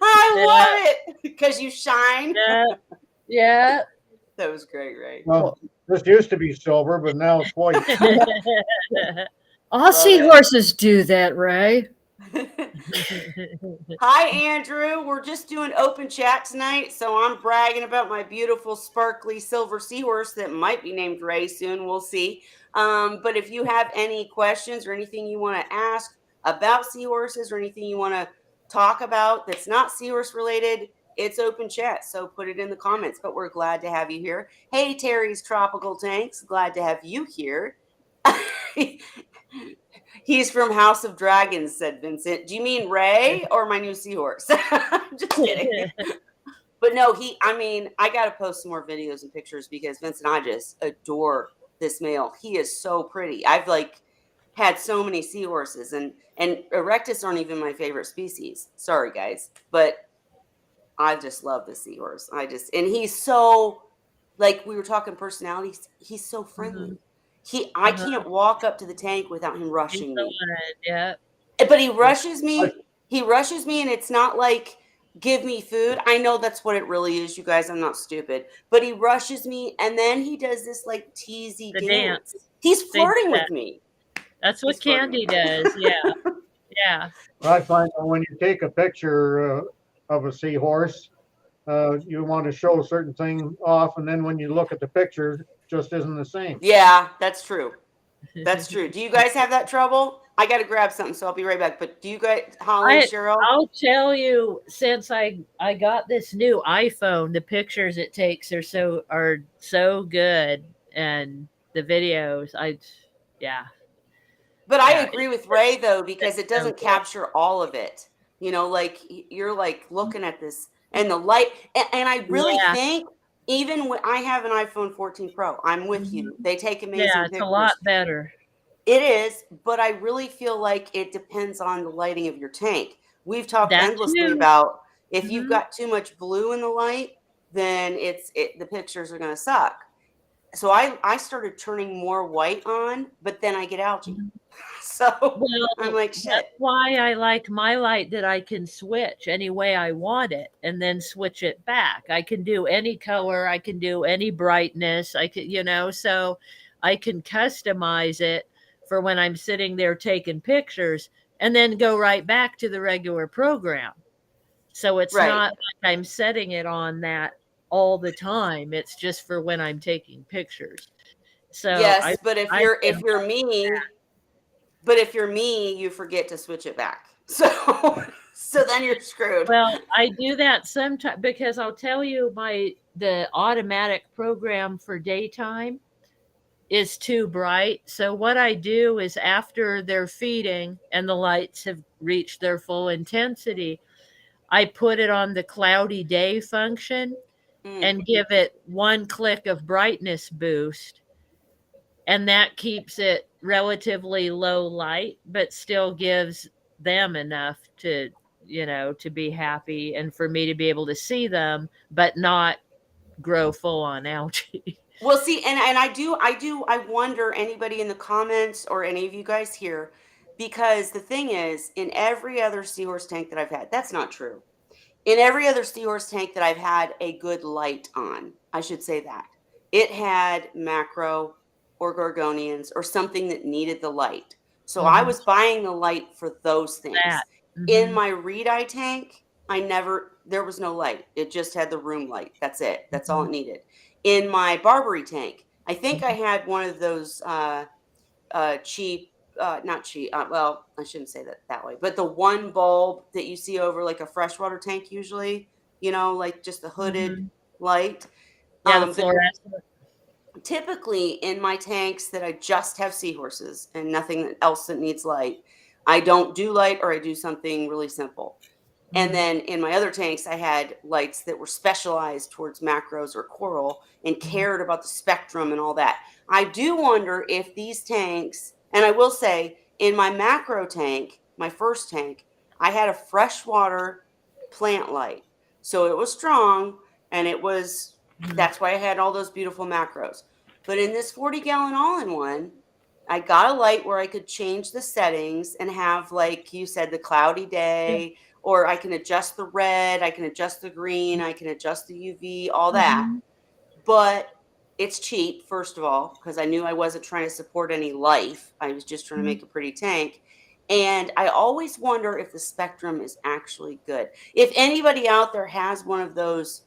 I love it because you shine. Yeah. That was great, Ray. Well, this used to be silver, but now it's white. All seahorses do that, Ray. Hi, Andrew. We're just doing open chat tonight, so I'm bragging about my beautiful, sparkly silver seahorse that might be named Ray soon. We'll see. But if you have any questions or anything you want to ask about seahorses or anything you want to talk about that's not seahorse related, it's open chat, so put it in the comments. But we're glad to have you here. Hey, Terry's Tropical Tanks. Glad to have you here. He's from House of Dragons, said Vincent. Do you mean Ray or my new seahorse? I'm just kidding. But no, I got to post some more videos and pictures because Vincent, I just adore this male. He is so pretty. I've had so many seahorses and Erectus aren't even my favorite species. Sorry, guys. But I just love the seahorse. And he's so, like we were talking personalities, he's so friendly. Mm-hmm. I can't walk up to the tank without him rushing me. Yeah. But he rushes me. He rushes me, and it's not like give me food. I know that's what it really is, you guys. I'm not stupid. But he rushes me, and then he does this like teasy dance. He's flirting with me. That's what Candy does. Yeah. Yeah. I find that when you take a picture of a seahorse, you want to show a certain thing off, and then when you look at the picture, just isn't the same. Yeah, that's true. That's true. Do you guys have that trouble? I got to grab something, so I'll be right back. But do you guys, Holly, Cheryl? I'll tell you, since I got this new iPhone, the pictures it takes are so good, and the videos, But I agree with Ray though, because it doesn't capture all of it. You know, like you're like looking at this and the light, and I really think even when I have an iPhone 14 Pro, I'm with you. They take amazing pictures. It's a lot better. It is, but I really feel like it depends on the lighting of your tank. We've talked endlessly about if you've got too much blue in the light, then the pictures are going to suck. So I started turning more white on, but then I get algae. So I'm like, shit. That's why I like my light that I can switch any way I want it and then switch it back. I can do any color. I can do any brightness. I can, so I can customize it for when I'm sitting there taking pictures and then go right back to the regular program. So it's not like I'm setting it on that all the time. It's just for when I'm taking pictures. So yes, but if you're me, you forget to switch it back. So then you're screwed. Well, I do that sometimes because I'll tell you the automatic program for daytime is too bright. So what I do is after they're feeding and the lights have reached their full intensity, I put it on the cloudy day function and give it one click of brightness boost. And that keeps it relatively low light, but still gives them enough to be happy and for me to be able to see them, but not grow full on algae. Well, see, and I wonder anybody in the comments or any of you guys here, because the thing is, in every other seahorse tank that I've had, that's not true. In every other seahorse tank that I've had a good light on, I should say that, it had macro or gorgonians or something that needed the light. So I was buying the light for those things. In my reed-eye tank, there was no light. It just had the room light. That's it. That's all it needed. in my Barbary tank. I think I had one of those cheap, not cheap. Well, I shouldn't say that way, but the one bulb that you see over like a freshwater tank, usually, like just the hooded Mhm. light. Yeah, the But fluorescent. typically in my tanks that I just have seahorses and nothing else that needs light, I don't do light or I do something really simple. And Mhm. then in my other tanks, I had lights that were specialized towards macros or coral and Mhm. cared about the spectrum and all that. I do wonder if these tanks, and I will say in my macro tank, my first tank, I had a freshwater plant light. So it was strong and Mhm. that's why I had all those beautiful macros. But in this 40-gallon all in one, I got a light where I could change the settings and have, like you said, the cloudy Yeah. day, or I can adjust the red, I can adjust the green, I can adjust the UV, all that. Mhm. But it's cheap, first of all, because I knew I wasn't trying to support any life. I was just trying to Mhm. make a pretty tank. And I always wonder if the spectrum is actually good. If anybody out there has one of those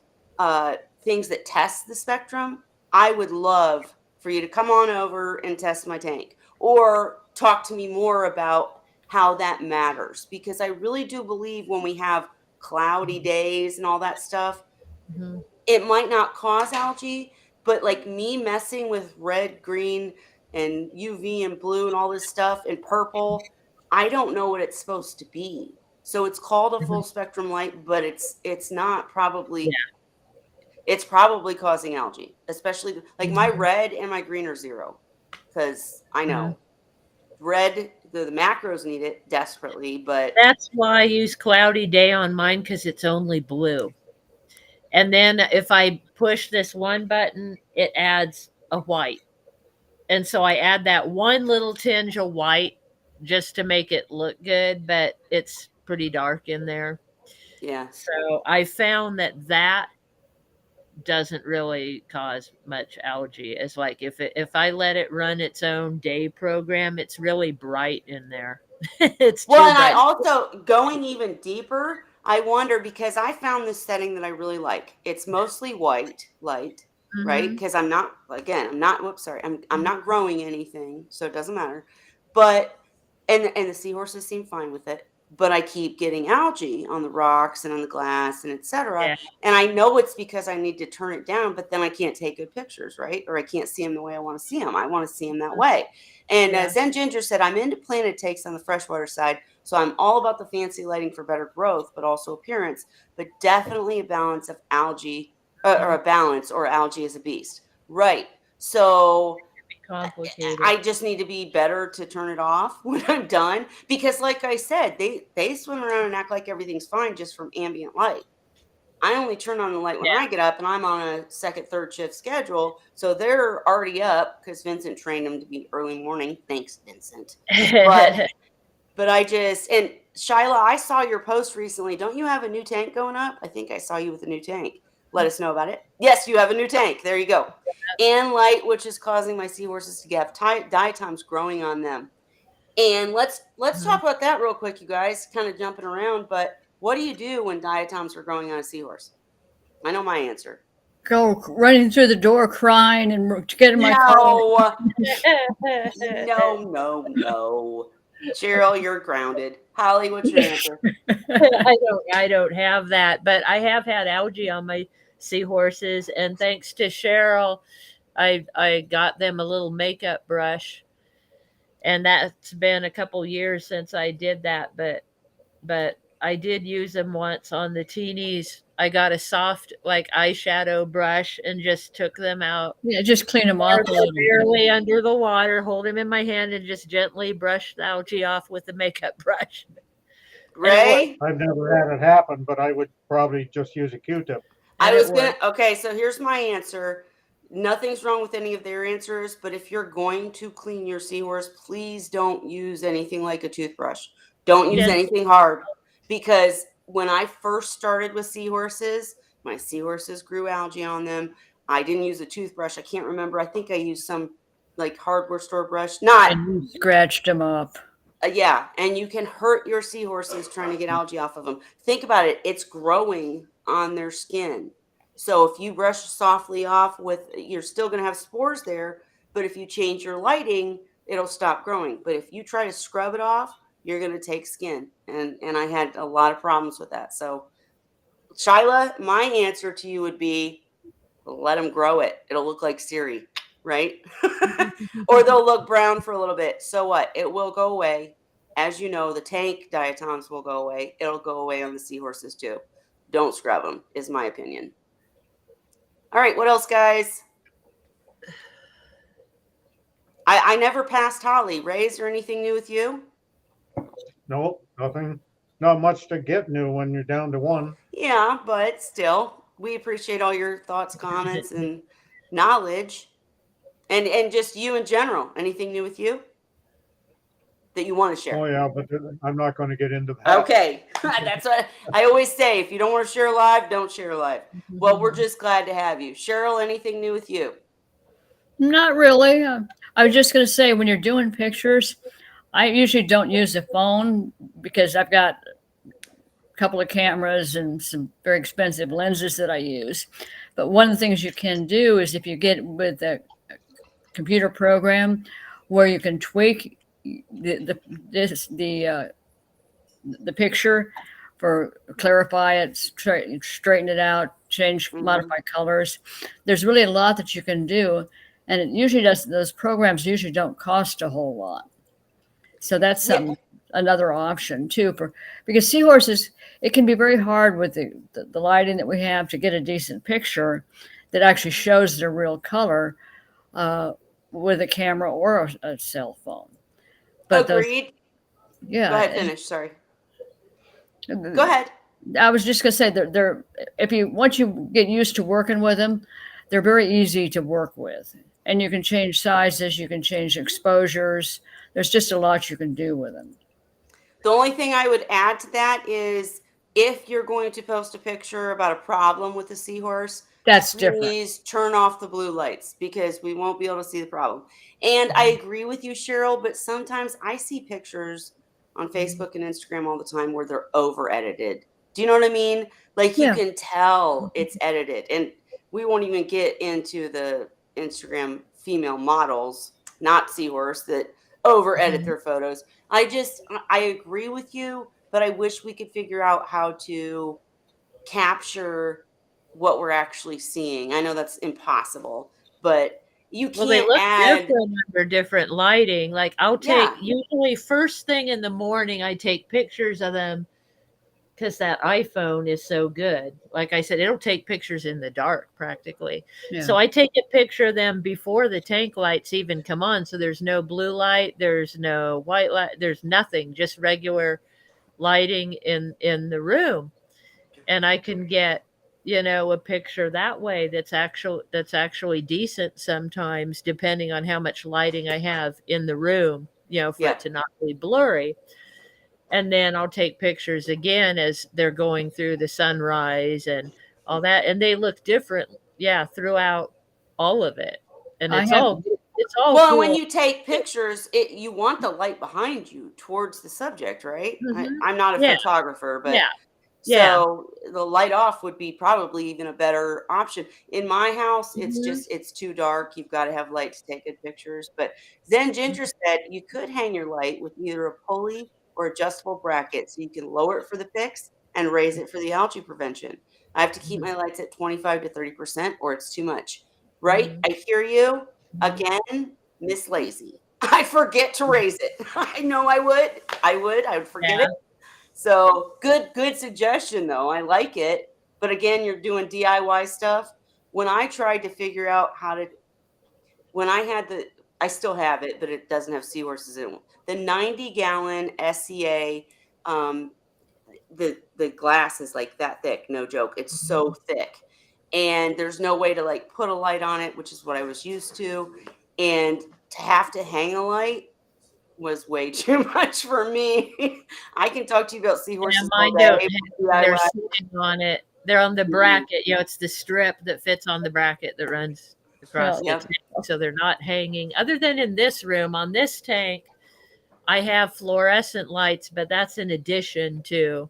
things that tests the spectrum, I would love for you to come on over and test my tank or talk to me more about how that matters. Because I really do believe when we have cloudy days and all that stuff, Mhm. it might not cause algae, but like me messing with red, green, and UV and blue and all this stuff and purple, I don't know what it's supposed to be. So it's called a Mhm. full spectrum light, but it's not Yeah. probably it's probably causing algae, especially like my Mhm. red and my green are zero. Because I Mhm. know red, the macros need it desperately, but That's why I use cloudy day on mine because it's only blue. And then if I push this one button, it adds a white. And so I add that one little tinge of white just to make it look good, but it's pretty dark in there. yeah. So I found that doesn't really cause much algae. It's like if I let it run its own day program, it's really bright in there. It's Well, too and I bright. also going even deeper, I wonder because I found this setting that I really like. It's mostly white light, right? Mhm. Because I'm not whoops, sorry. I'm not growing anything, so it doesn't matter. But and the seahorses seem fine with it, but I keep getting algae on the rocks and on the glass and etc. Yeah, And I know it's because I need to turn it down, but then I can't take good pictures, right? Or I can't see them the way I want to see them. I want to see them that way. And yeah. Zen Ginger said, I'm into planted takes on the freshwater side. So I'm all about the fancy lighting for better growth, but also appearance, but definitely a balance of algae or Mhm. a balance or algae is a beast. Right. So Complicated. I just need to be better to turn it off when I'm done because like I said, they swim around and act like everything's fine just from ambient light. I only turn on the light when I get up and I'm on a second, third shift schedule. So they're already up because Vincent trained them to be early morning. Thanks, Vincent. But Yeah. but I just and Shyla, I saw your post recently. Don't you have a new tank going up? I think I saw you with a new tank. Let us know about it. Yes, you have a new tank. There you go. And light, which is causing my seahorses to have diatoms growing on them. And let's Mhm. talk about that real quick, you guys. Kind of jumping around, but what do you do when diatoms are growing on a seahorse? I know my answer. Go running through the door crying and to get in my car. No, no. Cheryl, you're grounded. Holly, what's your answer? I don't have that, but I have had algae on my seahorses, and thanks to Cheryl, I got them a little makeup brush, and that's been a couple years since I did that, but I did use them once on the teenies. I got a soft like eyeshadow brush and just took them out Yeah, just clean them off a little bit. barely under the water, hold them in my hand, and just gently brush the algae off with the makeup brush. And it worked. Ray? I've never had it happen, but I would probably just use a Q-tip. I And it was gonna. worked. Okay, so here's my answer. Nothing's wrong with any of their answers, but if you're going to clean your seahorse, please don't use anything like a toothbrush. Don't use Gentle. anything hard because when I first started with seahorses, my seahorses grew algae on them. I didn't use a toothbrush. I can't remember. I think I used some like hardware store brush. Not, And you scratched them up. yeah, and you can hurt your seahorses trying to get algae off of them. Think about it. It's growing on their skin. So if you brush softly off you're still going to have spores there, but if you change your lighting, it'll stop growing. But if you try to scrub it off, you're going to take skin. And I had a lot of problems with that. So Shyla, my answer to you would be let them grow it. It'll look like Siri, right? Or they'll look brown for a little bit. So what? It will go away. As you know, the tank diatoms will go away. It'll go away on the seahorses too. Don't scrub them, is my opinion. All right, what else, guys? I never passed Holly. Ray, is there anything new with you? No, nothing. Not much to get new when you're down to one. Yeah, but still, we appreciate all your thoughts, comments, and knowledge. And just you in general. Anything new with you that you want to share? Oh yeah, but I'm not going to get into that. Okay. That's what I always say. If you don't want to share live, don't share live. Well, we're just glad to have you. Cheryl, anything new with you? Not really. I was just going to say, when you're doing pictures, I usually don't use the phone because I've got a couple of cameras and some very expensive lenses that I use. But one of the things you can do is if you get with a computer program where you can tweak the picture for clarify it, straighten it out, change, modify colors. There's really a lot that you can do, and it usually does. Those programs usually don't cost a whole lot, so that's something another option too. Because seahorses, it can be very hard with the lighting that we have to get a decent picture that actually shows their real color with a camera or a cell phone. But agreed. Yeah. Go ahead, finish. Sorry. Go ahead. I was just gonna say they're once you get used to working with them, they're very easy to work with, and you can change sizes, you can change exposures. There's just a lot you can do with them. The only thing I would add to that is if you're going to post a picture about a problem with the seahorse, that's different. Please turn off the blue lights because we won't be able to see the problem. And I agree with you, Cheryl, but sometimes I see pictures on Facebook and Instagram all the time where they're over edited. Do you know what I mean? Like you can tell it's edited. And we won't even get into the Instagram female models, not seahorse, that over edit their photos. I agree with you, but I wish we could figure out how to capture what we're actually seeing. I know that's impossible, but you can't they look add different under different lighting. Like I'll take usually first thing in the morning, I take pictures of them because that iPhone is so good. Like I said, it'll take pictures in the dark practically. Yeah. So I take a picture of them before the tank lights even come on. So there's no blue light, there's no white light, there's nothing, just regular lighting in the room. And I can get, a picture that way that's actually decent sometimes, depending on how much lighting I have in the room, for it to not be blurry. And then I'll take pictures again as they're going through the sunrise and all that. And they look different, throughout all of it. And it's all well, cool. when you take pictures, you want the light behind you towards the subject, right? I'm not a photographer, but so the light off would be probably even a better option. In my house, it's too dark. You've got to have light to take good pictures. But Zen Ginger said you could hang your light with either a pulley or adjustable bracket, so you can lower it for the pics and raise it for the algae prevention. I have to keep my lights at 25 to 30%, or it's too much. Right? I hear you. Again, Miss Lazy. I forget to raise it. I know I would. I would forget it. So good suggestion though. I like it. But again, you're doing DIY stuff. When I tried to figure out I still have it, but it doesn't have seahorses in it. The 90-gallon SCA, the glass is like that thick, no joke. It's so thick. And there's no way to like put a light on it, which is what I was used to. And to have to hang a light was way too much for me. I can talk to you about seahorses all day. They're sitting on it. They're on the bracket. It's the strip that fits on the bracket that runs across the tank. So they're not hanging. Other than in this room, on this tank, I have fluorescent lights, but that's in addition to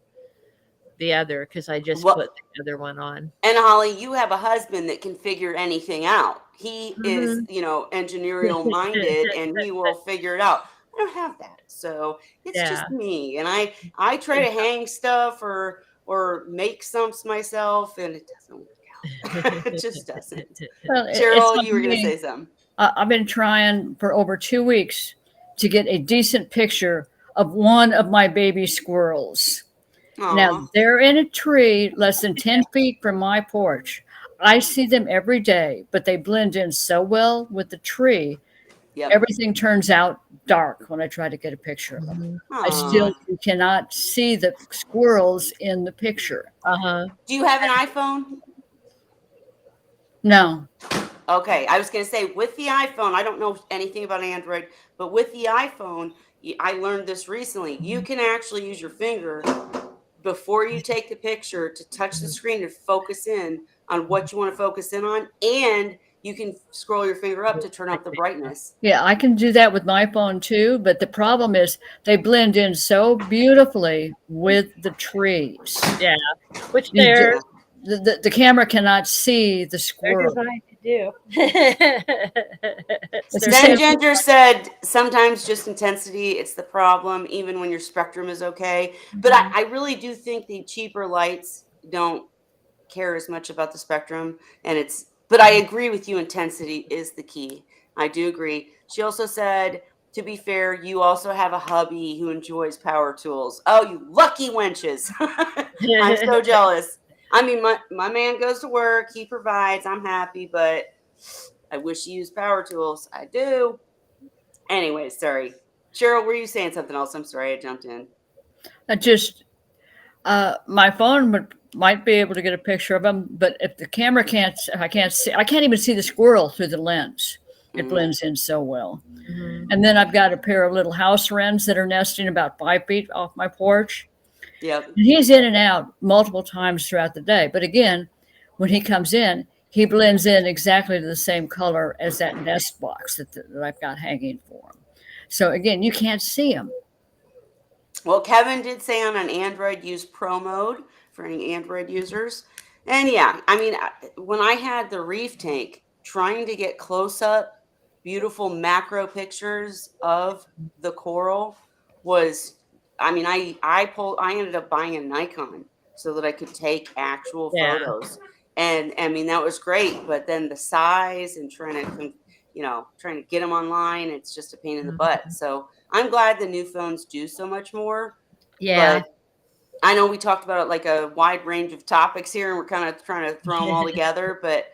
the other because I just Well, put the other one on. and Holly, you have a husband that can figure anything out. He is, Mhm. engineerial minded, and he will figure it out. I don't have that, so it's Yeah. just me, and I try to hang stuff or make stumps myself, and it doesn't work out. It just doesn't. Well, it's Cheryl, like you were gonna me. say something. I've been trying for over 2 weeks to get a decent picture of one of my baby squirrels. Now, Aw, they're in a tree less than 10 feet from my porch. I see them every day, but they blend in so well with the tree. yep. Everything turns out dark when I try to get a picture of them. Mhm. I still Aw. you cannot see the squirrels in the picture. Uh-huh. Do you have an iPhone? No. Okay, I was going to say with the iPhone, I don't know anything about Android, but with the iPhone, I learned this recently. You can actually use your finger before you take the picture to touch the screen and focus in on what you want to focus in on, and you can scroll your finger up to turn up the brightness. Yeah, I can do that with my phone too, but the problem is they blend in so beautifully with the trees. Yeah. Which You they're Yeah. the camera cannot see the they're squirrel. designed to do. It's the They're Zen same. definitely Ginger said sometimes just intensity, it's the problem, even when your spectrum is okay. But Mhm. I really do think the cheaper lights don't care as much about the spectrum, and but I agree with you, intensity is the key. I do agree. She also said, to be fair, you also have a hubby who enjoys power tools. Oh, you lucky wenches. I'm so jealous. I mean, my man goes to work, he provides, I'm happy, but I wish he used power tools. I do. Anyway, sorry. Cheryl, were you saying something else? I'm sorry, I jumped in. I just my phone might be able to get a picture of them, but if the camera can't, I can't see. I can't even see the squirrel through the lens. It Mm, blends in so well. Mhm. And then I've got a pair of little house wrens that are nesting about 5 feet off my porch. yep. And he's in and out multiple times throughout the day. But again, when he comes in, he blends in exactly to the same color as that nest box that I've got hanging for him. So again, you can't see him. Well, Kevin did say on an Android, use Pro mode for any Android users. And yeah, I mean, when I had the reef tank, trying to get close up, beautiful macro pictures of the coral was, I mean, I ended up buying a Nikon so that I could take actual Yeah. photos. And I mean, that was great. But then the size and trying to get them online, it's just a pain in the butt. Mhm. So I'm glad the new phones do so much more, Yeah. but I know we talked about like a wide range of topics here, and we're kind of trying to throw them all together. But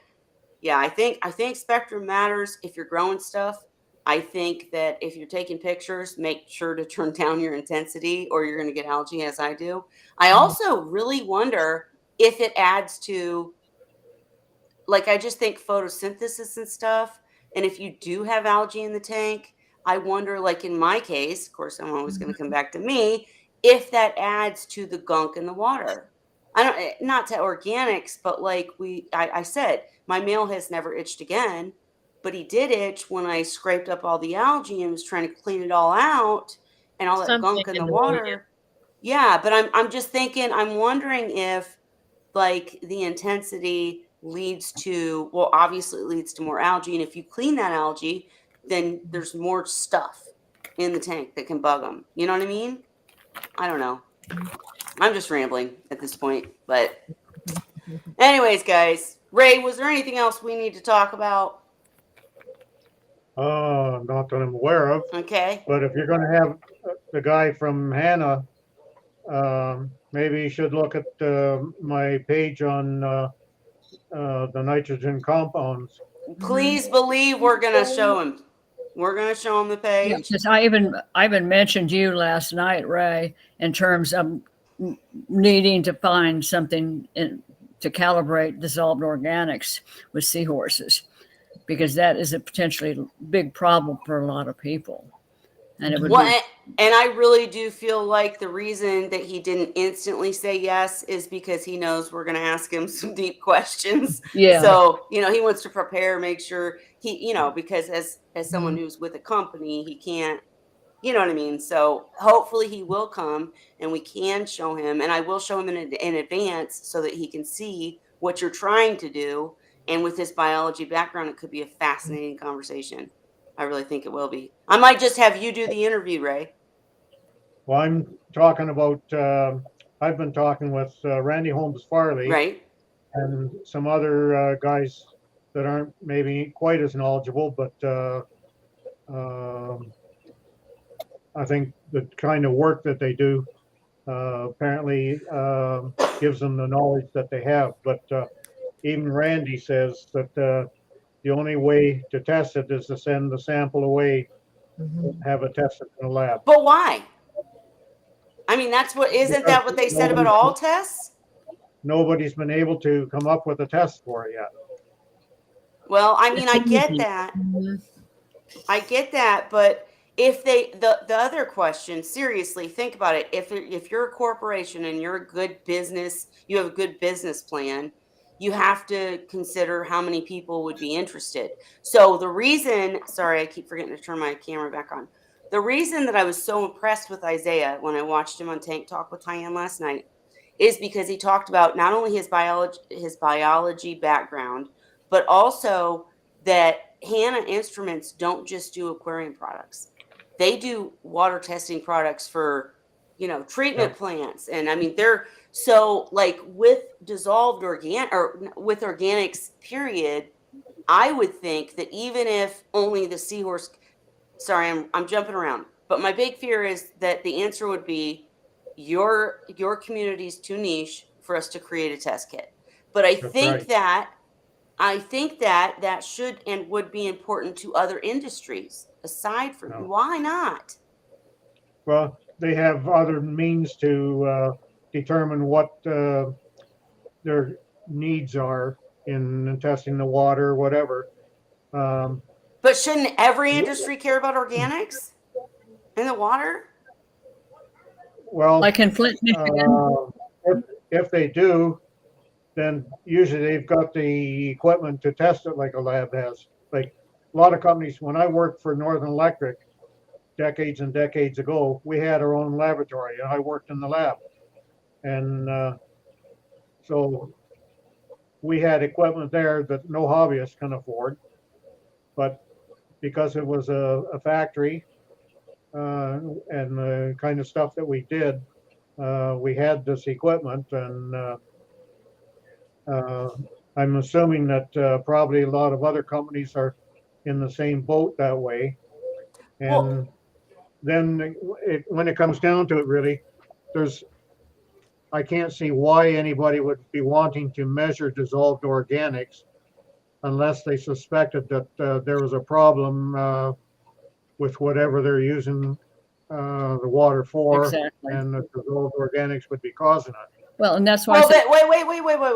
yeah, I think spectrum matters if you're growing stuff. I think that if you're taking pictures, make sure to turn down your intensity, or you're going to get algae, as I do. I Mhm. also really wonder if it adds to, like, I just think photosynthesis and stuff. And if you do have algae in the tank, I wonder, like in my case, of course, I'm always going to come back to me, if that adds to the gunk in the water. I don't, not to organics, but like I said, my male has never itched again, but he did itch when I scraped up all the algae and was trying to clean it all out and all that Something gunk in in the the medium. water. Yeah, but I'm just thinking, I'm wondering if like the intensity leads to, well, obviously it leads to more algae, and if you clean that algae, then there's more stuff in the tank that can bug them, you know what I mean? I don't know, I'm just rambling at this point, but anyways, guys, Ray, was there anything else we need to talk about? Not that I'm aware of, Okay. but if you're going to have the guy from Hannah, maybe you should look at my page on the nitrogen compounds. Mhm. Please believe we're gonna show him, the Yeah, page. because I even mentioned you last night, Ray, in terms of needing to find something to calibrate dissolved organics with seahorses, because that is a potentially big problem for a lot of people, and it would Well, be and I really do feel like the reason that he didn't instantly say yes is because he knows we're going to ask him some deep questions. yeah. So, he wants to prepare, make sure because as someone Mhm. who's with a company, he can't, You know what I mean? So hopefully he will come and we can show him, and I will show him in advance so that he can see what you're trying to do. And with his biology background, it could be a fascinating conversation. I really think it will be. I might just have you do the interview, Ray. Well, I'm talking about, I've been talking with Randy Holmes Farley Right? and some other guys that aren't maybe quite as knowledgeable, but um, I think the kind of work that they do apparently gives them the knowledge that they have. But even Randy says that the only way to test it is to send the sample away, have it tested in the lab. But why? I mean, isn't Because that what they said about all tests? nobody's been able to come up with a test for it yet. Well, I mean, I get that. Mhm. I get that, but if the other question, seriously, think about it. If you're a corporation and you're a good business, you have a good business plan, you have to consider how many people would be interested. So the reason, sorry, I keep forgetting to turn my camera back on. The reason that I was so impressed with Isaiah when I watched him on Tank Talk with Tyann last night is because he talked about not only his biology background, but also that Hanna Instruments don't just do aquarium products. They do water testing products for, treatment Yep. plants. And I mean, they're so like with dissolved with organics, period. I would think that even if only the Seahorse, sorry, I'm jumping around, but my big fear is that the answer would be your community's too niche for us to create a test kit. But I That's think right. that that should and would be important to other industries aside from, No. why not? Well, they have other means to determine what their needs are in testing the water, or whatever. Um, But shouldn't every industry care about organics in the water? well, Like in Flint, Michigan. if they do, then usually they've got the equipment to test it like a lab has. Like a lot of companies, when I worked for Northern Electric decades and decades ago, we had our own laboratory and I worked in the lab. And so we had equipment there that no hobbyist can afford. But because it was a factory and the kind of stuff that we did, we had this equipment. And uh, I'm assuming that probably a lot of other companies are in the same boat that way. Well, And then when it comes down to it, really, I can't see why anybody would be wanting to measure dissolved organics unless they suspected that there was a problem with whatever they're using the water for, Exactly. and that dissolved organics would be causing it. Well, and that's why I well, said, but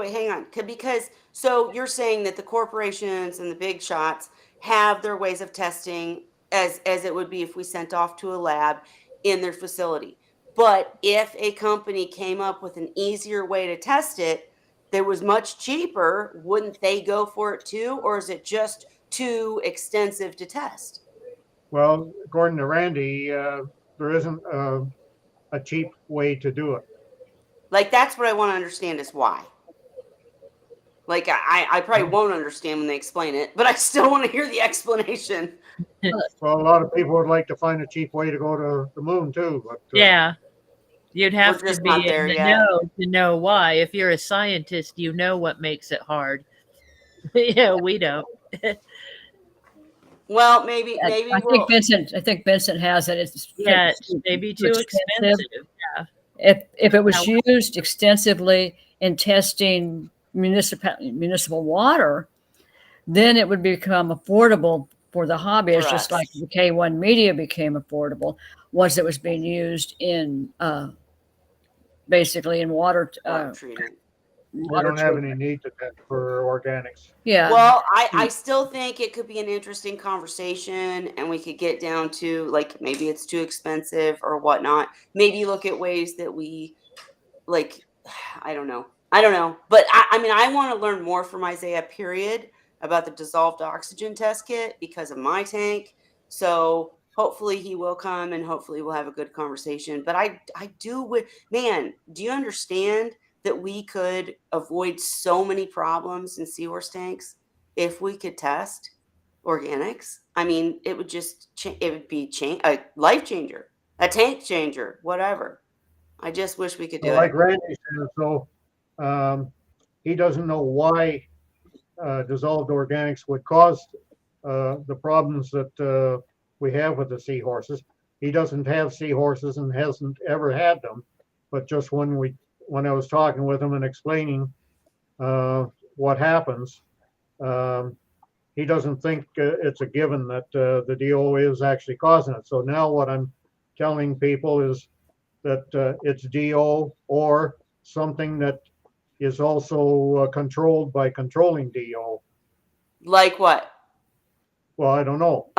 wait, hang on. Because so you're saying that the corporations and the big shots have their ways of testing as it would be if we sent off to a lab in their facility. But if a company came up with an easier way to test it that was much cheaper, wouldn't they go for it too? Or is it just too extensive to test? Well, according to Randy, there isn't a cheap way to do it. Like, that's what I want to understand is why. Like, I probably won't understand when they explain it, but I still want to hear the explanation. Well, a lot of people would like to find a cheap way to go to the moon too, but Yeah. You'd have to just be not in there the yet. know to know why. If you're a scientist, you know what makes it hard. Yeah, we don't. Well, maybe I we'll. think Vincent has it. It's Yeah, it may be too expensive. If it was Now- used extensively in testing municipal water, then it would become affordable for the hobbyist, For just us. like the K1 media became affordable once it was being used in basically in water. Water treatment. we Water don't have treatment. any need to test for organics. Yeah. Well, I still think it could be an interesting conversation, and we could get down to like maybe it's too expensive or whatnot. Maybe look at ways that we like. I don't know. But I mean, I want to learn more from Isaiah. Period, about the dissolved oxygen test kit because of my tank. So hopefully he will come and hopefully we'll have a good conversation. But I do, man, do you understand that we could avoid so many problems in seahorse tanks if we could test organics? I mean, it would just, it would be a life changer, a tank changer, whatever. I just wish we could do Like it. Randy said, so he doesn't know why dissolved organics would cause the problems that we have with the seahorses. He doesn't have seahorses and hasn't ever had them, but just when I was talking with him and explaining what happens, um, he doesn't think it's a given that the DO is actually causing it. So now what I'm telling people is that it's DO or something that is also controlled by controlling DO. Like what? Well, I don't know.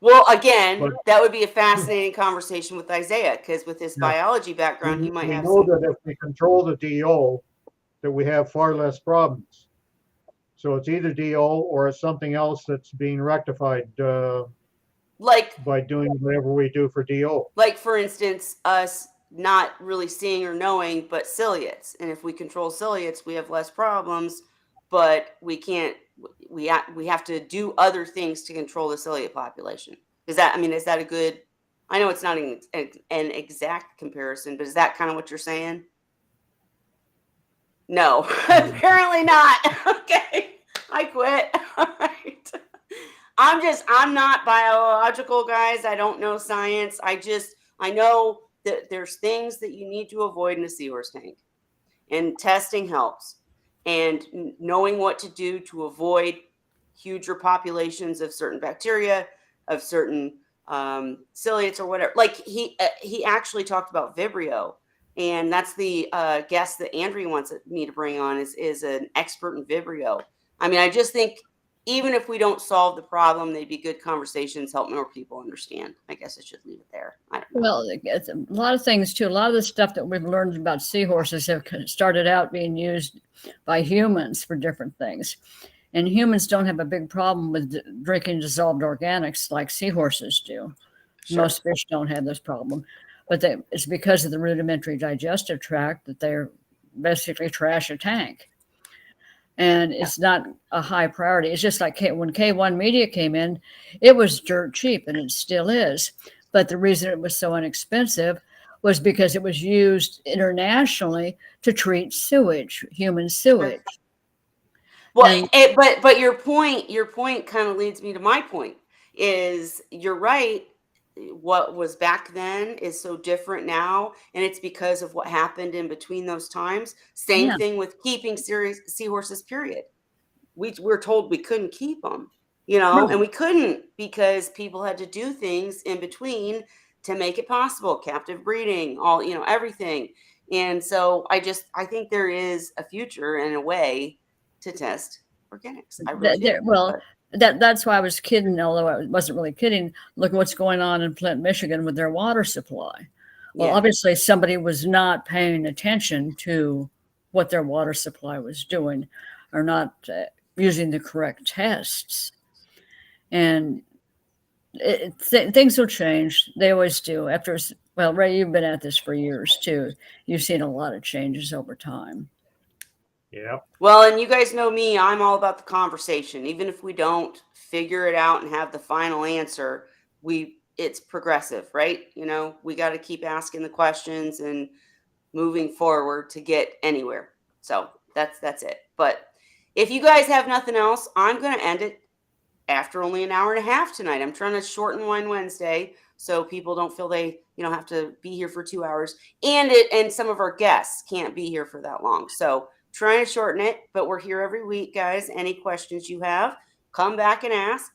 Well, again, But that would be a fascinating conversation with Isaiah, because with his yeah, biology background, he might we have know some. that if we control the DO, that we have far less problems. So it's either DO or it's something else that's being rectified Like, by doing whatever we do for DO. for instance, us not really seeing or knowing, but ciliates. And if we control ciliates, we have less problems, but we can't, we have to do other things to control the ciliate population. Is that, I mean, is that a good, I know it's not an exact comparison, but is that kind of what you're saying? No, apparently not. Okay, I quit. All right. I'm not biological, guys. I don't know science. I know that there's things that you need to avoid in a seahorse tank, and testing helps. And knowing what to do to avoid huger populations of certain bacteria, of certain ciliates or whatever. Like he actually talked about Vibrio, and that's the guest that Andrea wants me to bring on is an expert in Vibrio. I mean, I just think even if we don't solve the problem, they'd be good conversations, help more people understand. I guess I should leave it there. I don't know. Well, it's a lot of things too. A lot of the stuff that we've learned about seahorses have started out being used by humans for different things. And humans don't have a big problem with drinking dissolved organics like seahorses do. Sure. Most fish don't have this problem, but it's because of the rudimentary digestive tract that they're basically trash a tank. And it's not a high priority. It's just like when K1 media came in, it was dirt cheap, and it still is. But the reason it was so inexpensive was because it was used internationally to treat sewage, human sewage. Well, but your point kind of leads me to my point. Is you're right. What was back then is so different now, and it's because of what happened in between those times. Same thing with keeping seahorses. Period. We're told we couldn't keep them, and we couldn't because people had to do things in between to make it possible. Captive breeding, all everything. And so I think there is a future and a way to test organics. I really do. Well, that's why I was kidding, although I wasn't really kidding. Look at what's going on in Flint, Michigan with their water supply. Well, obviously somebody was not paying attention to what their water supply was doing, or not using the correct tests. And things will change. They always do. Well, Ray, you've been at this for years too. You've seen a lot of changes over time. Yeah. Well, and you guys know me, I'm all about the conversation. Even if we don't figure it out and have the final answer, it's progressive, right? We got to keep asking the questions and moving forward to get anywhere. So that's it. But if you guys have nothing else, I'm going to end it after only an hour and a half tonight. I'm trying to shorten Wine Wednesday so people don't feel they have to be here for 2 hours, and some of our guests can't be here for that long. So trying to shorten it, but we're here every week, guys. Any questions you have, come back and ask.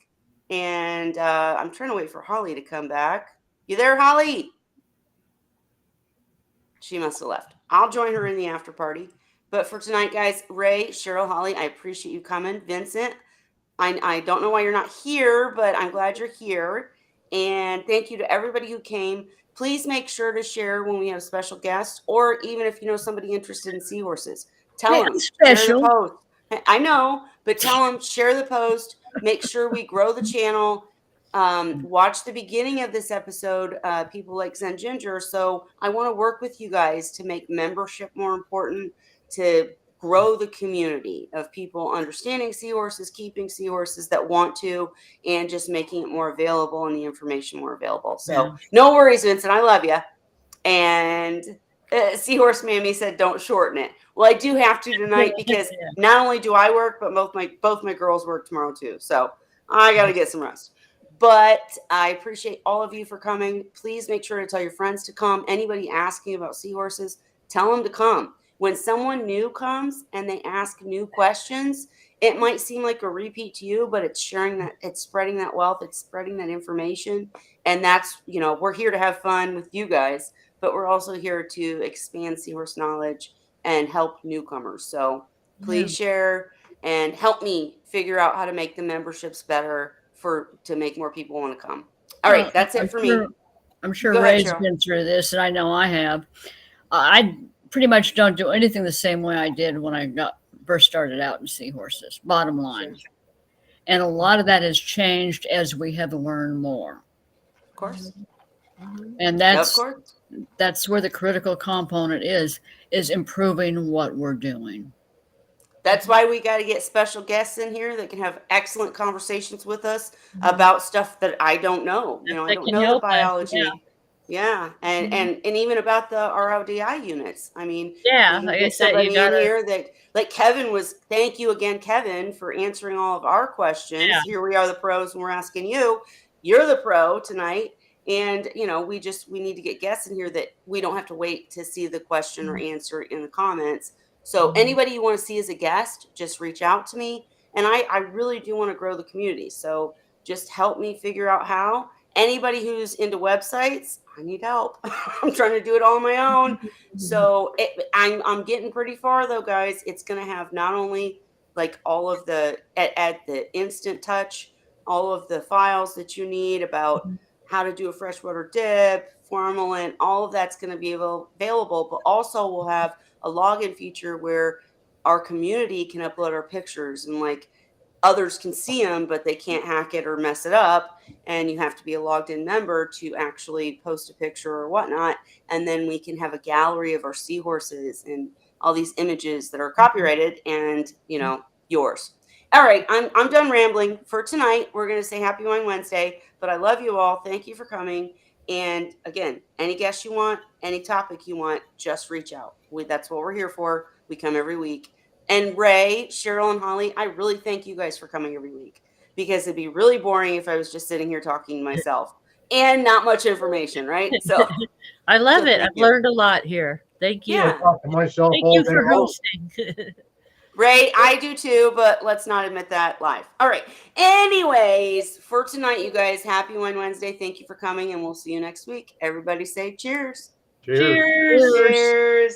And I'm trying to wait for Holly to come back. You there, Holly? She must have left. I'll join her in the after party. But for tonight, guys, Ray, Cheryl, Holly, I appreciate you coming. Vincent, I don't know why you're not here, but I'm glad you're here. And thank you to everybody who came. Please make sure to share when we have special guests, or even if you know somebody interested in seahorses. Tell them, share the post. I know, but tell them, share the post. Make sure we grow the channel. Watch the beginning of this episode, people like Zen Ginger. So I want to work with you guys to make membership more important, to grow the community of people understanding seahorses, keeping seahorses that want to, and just making it more available and the information more available. So Yeah. no worries, Vincent. I love you. And Seahorse Mammy said, "Don't shorten it." Well, I do have to tonight because Yeah. not only do I work, but both my girls work tomorrow too. So I got to get some rest. But I appreciate all of you for coming. Please make sure to tell your friends to come. Anybody asking about seahorses, tell them to come. When someone new comes and they ask new questions, it might seem like a repeat to you, but it's sharing that, it's spreading that wealth, it's spreading that information. And that's, we're here to have fun with you guys, but we're also here to expand seahorse knowledge and help newcomers. So please share and help me figure out how to make the memberships better to make more people want to come. All right, Well, that's it for me. I'm sure Go ahead, Ray's Cheryl. been through this, and I know I have. I pretty much don't do anything the same way I did when I first started out in seahorses, bottom line. Sure. And a lot of that has changed as we have learned more. Of course. And Of course. that's where the critical component is improving what we're doing. That's why we got to get special guests in here that can have excellent conversations with us about stuff that I don't know. I don't know the biology. Yeah. And even about the RODI units. I mean, Yeah, we can like I get said, somebody you gotta. in here that, like Kevin was. Thank you again, Kevin, for answering all of our questions. Yeah. Here we are, the pros, and we're asking you. You're the pro tonight. And we need to get guests in here that we don't have to wait to see the question or answer in the comments. So anybody you want to see as a guest, just reach out to me. And I really do want to grow the community. So just help me figure out how. Anybody who's into websites, I need help. I'm trying to do it all on my own. So I'm getting pretty far though, guys. It's going to have not only like all of the at the instant touch, all of the files that you need about how to do a freshwater dip, formalin, all of that's going to be available, but also we'll have a login feature where our community can upload our pictures and like others can see them, but they can't hack it or mess it up. And you have to be a logged in member to actually post a picture or whatnot. And then we can have a gallery of our seahorses and all these images that are copyrighted and, yours. All right, I'm done rambling for tonight. We're going to say Happy Wine Wednesday, but I love you all. Thank you for coming. And again, any guest you want, any topic you want, just reach out. That's what we're here for. We come every week. And Ray, Cheryl, and Holly, I really thank you guys for coming every week because it'd be really boring if I was just sitting here talking to myself and not much information, right? So I love it. thank I've you. learned a lot here. Thank you. Yeah. Talk to myself Thank all you day for long. hosting. Ray, I do too, but let's not admit that live. All right. Anyways, for tonight, you guys, Happy Wine Wednesday. Thank you for coming, and we'll see you next week. Everybody say cheers. Cheers. Cheers. Cheers.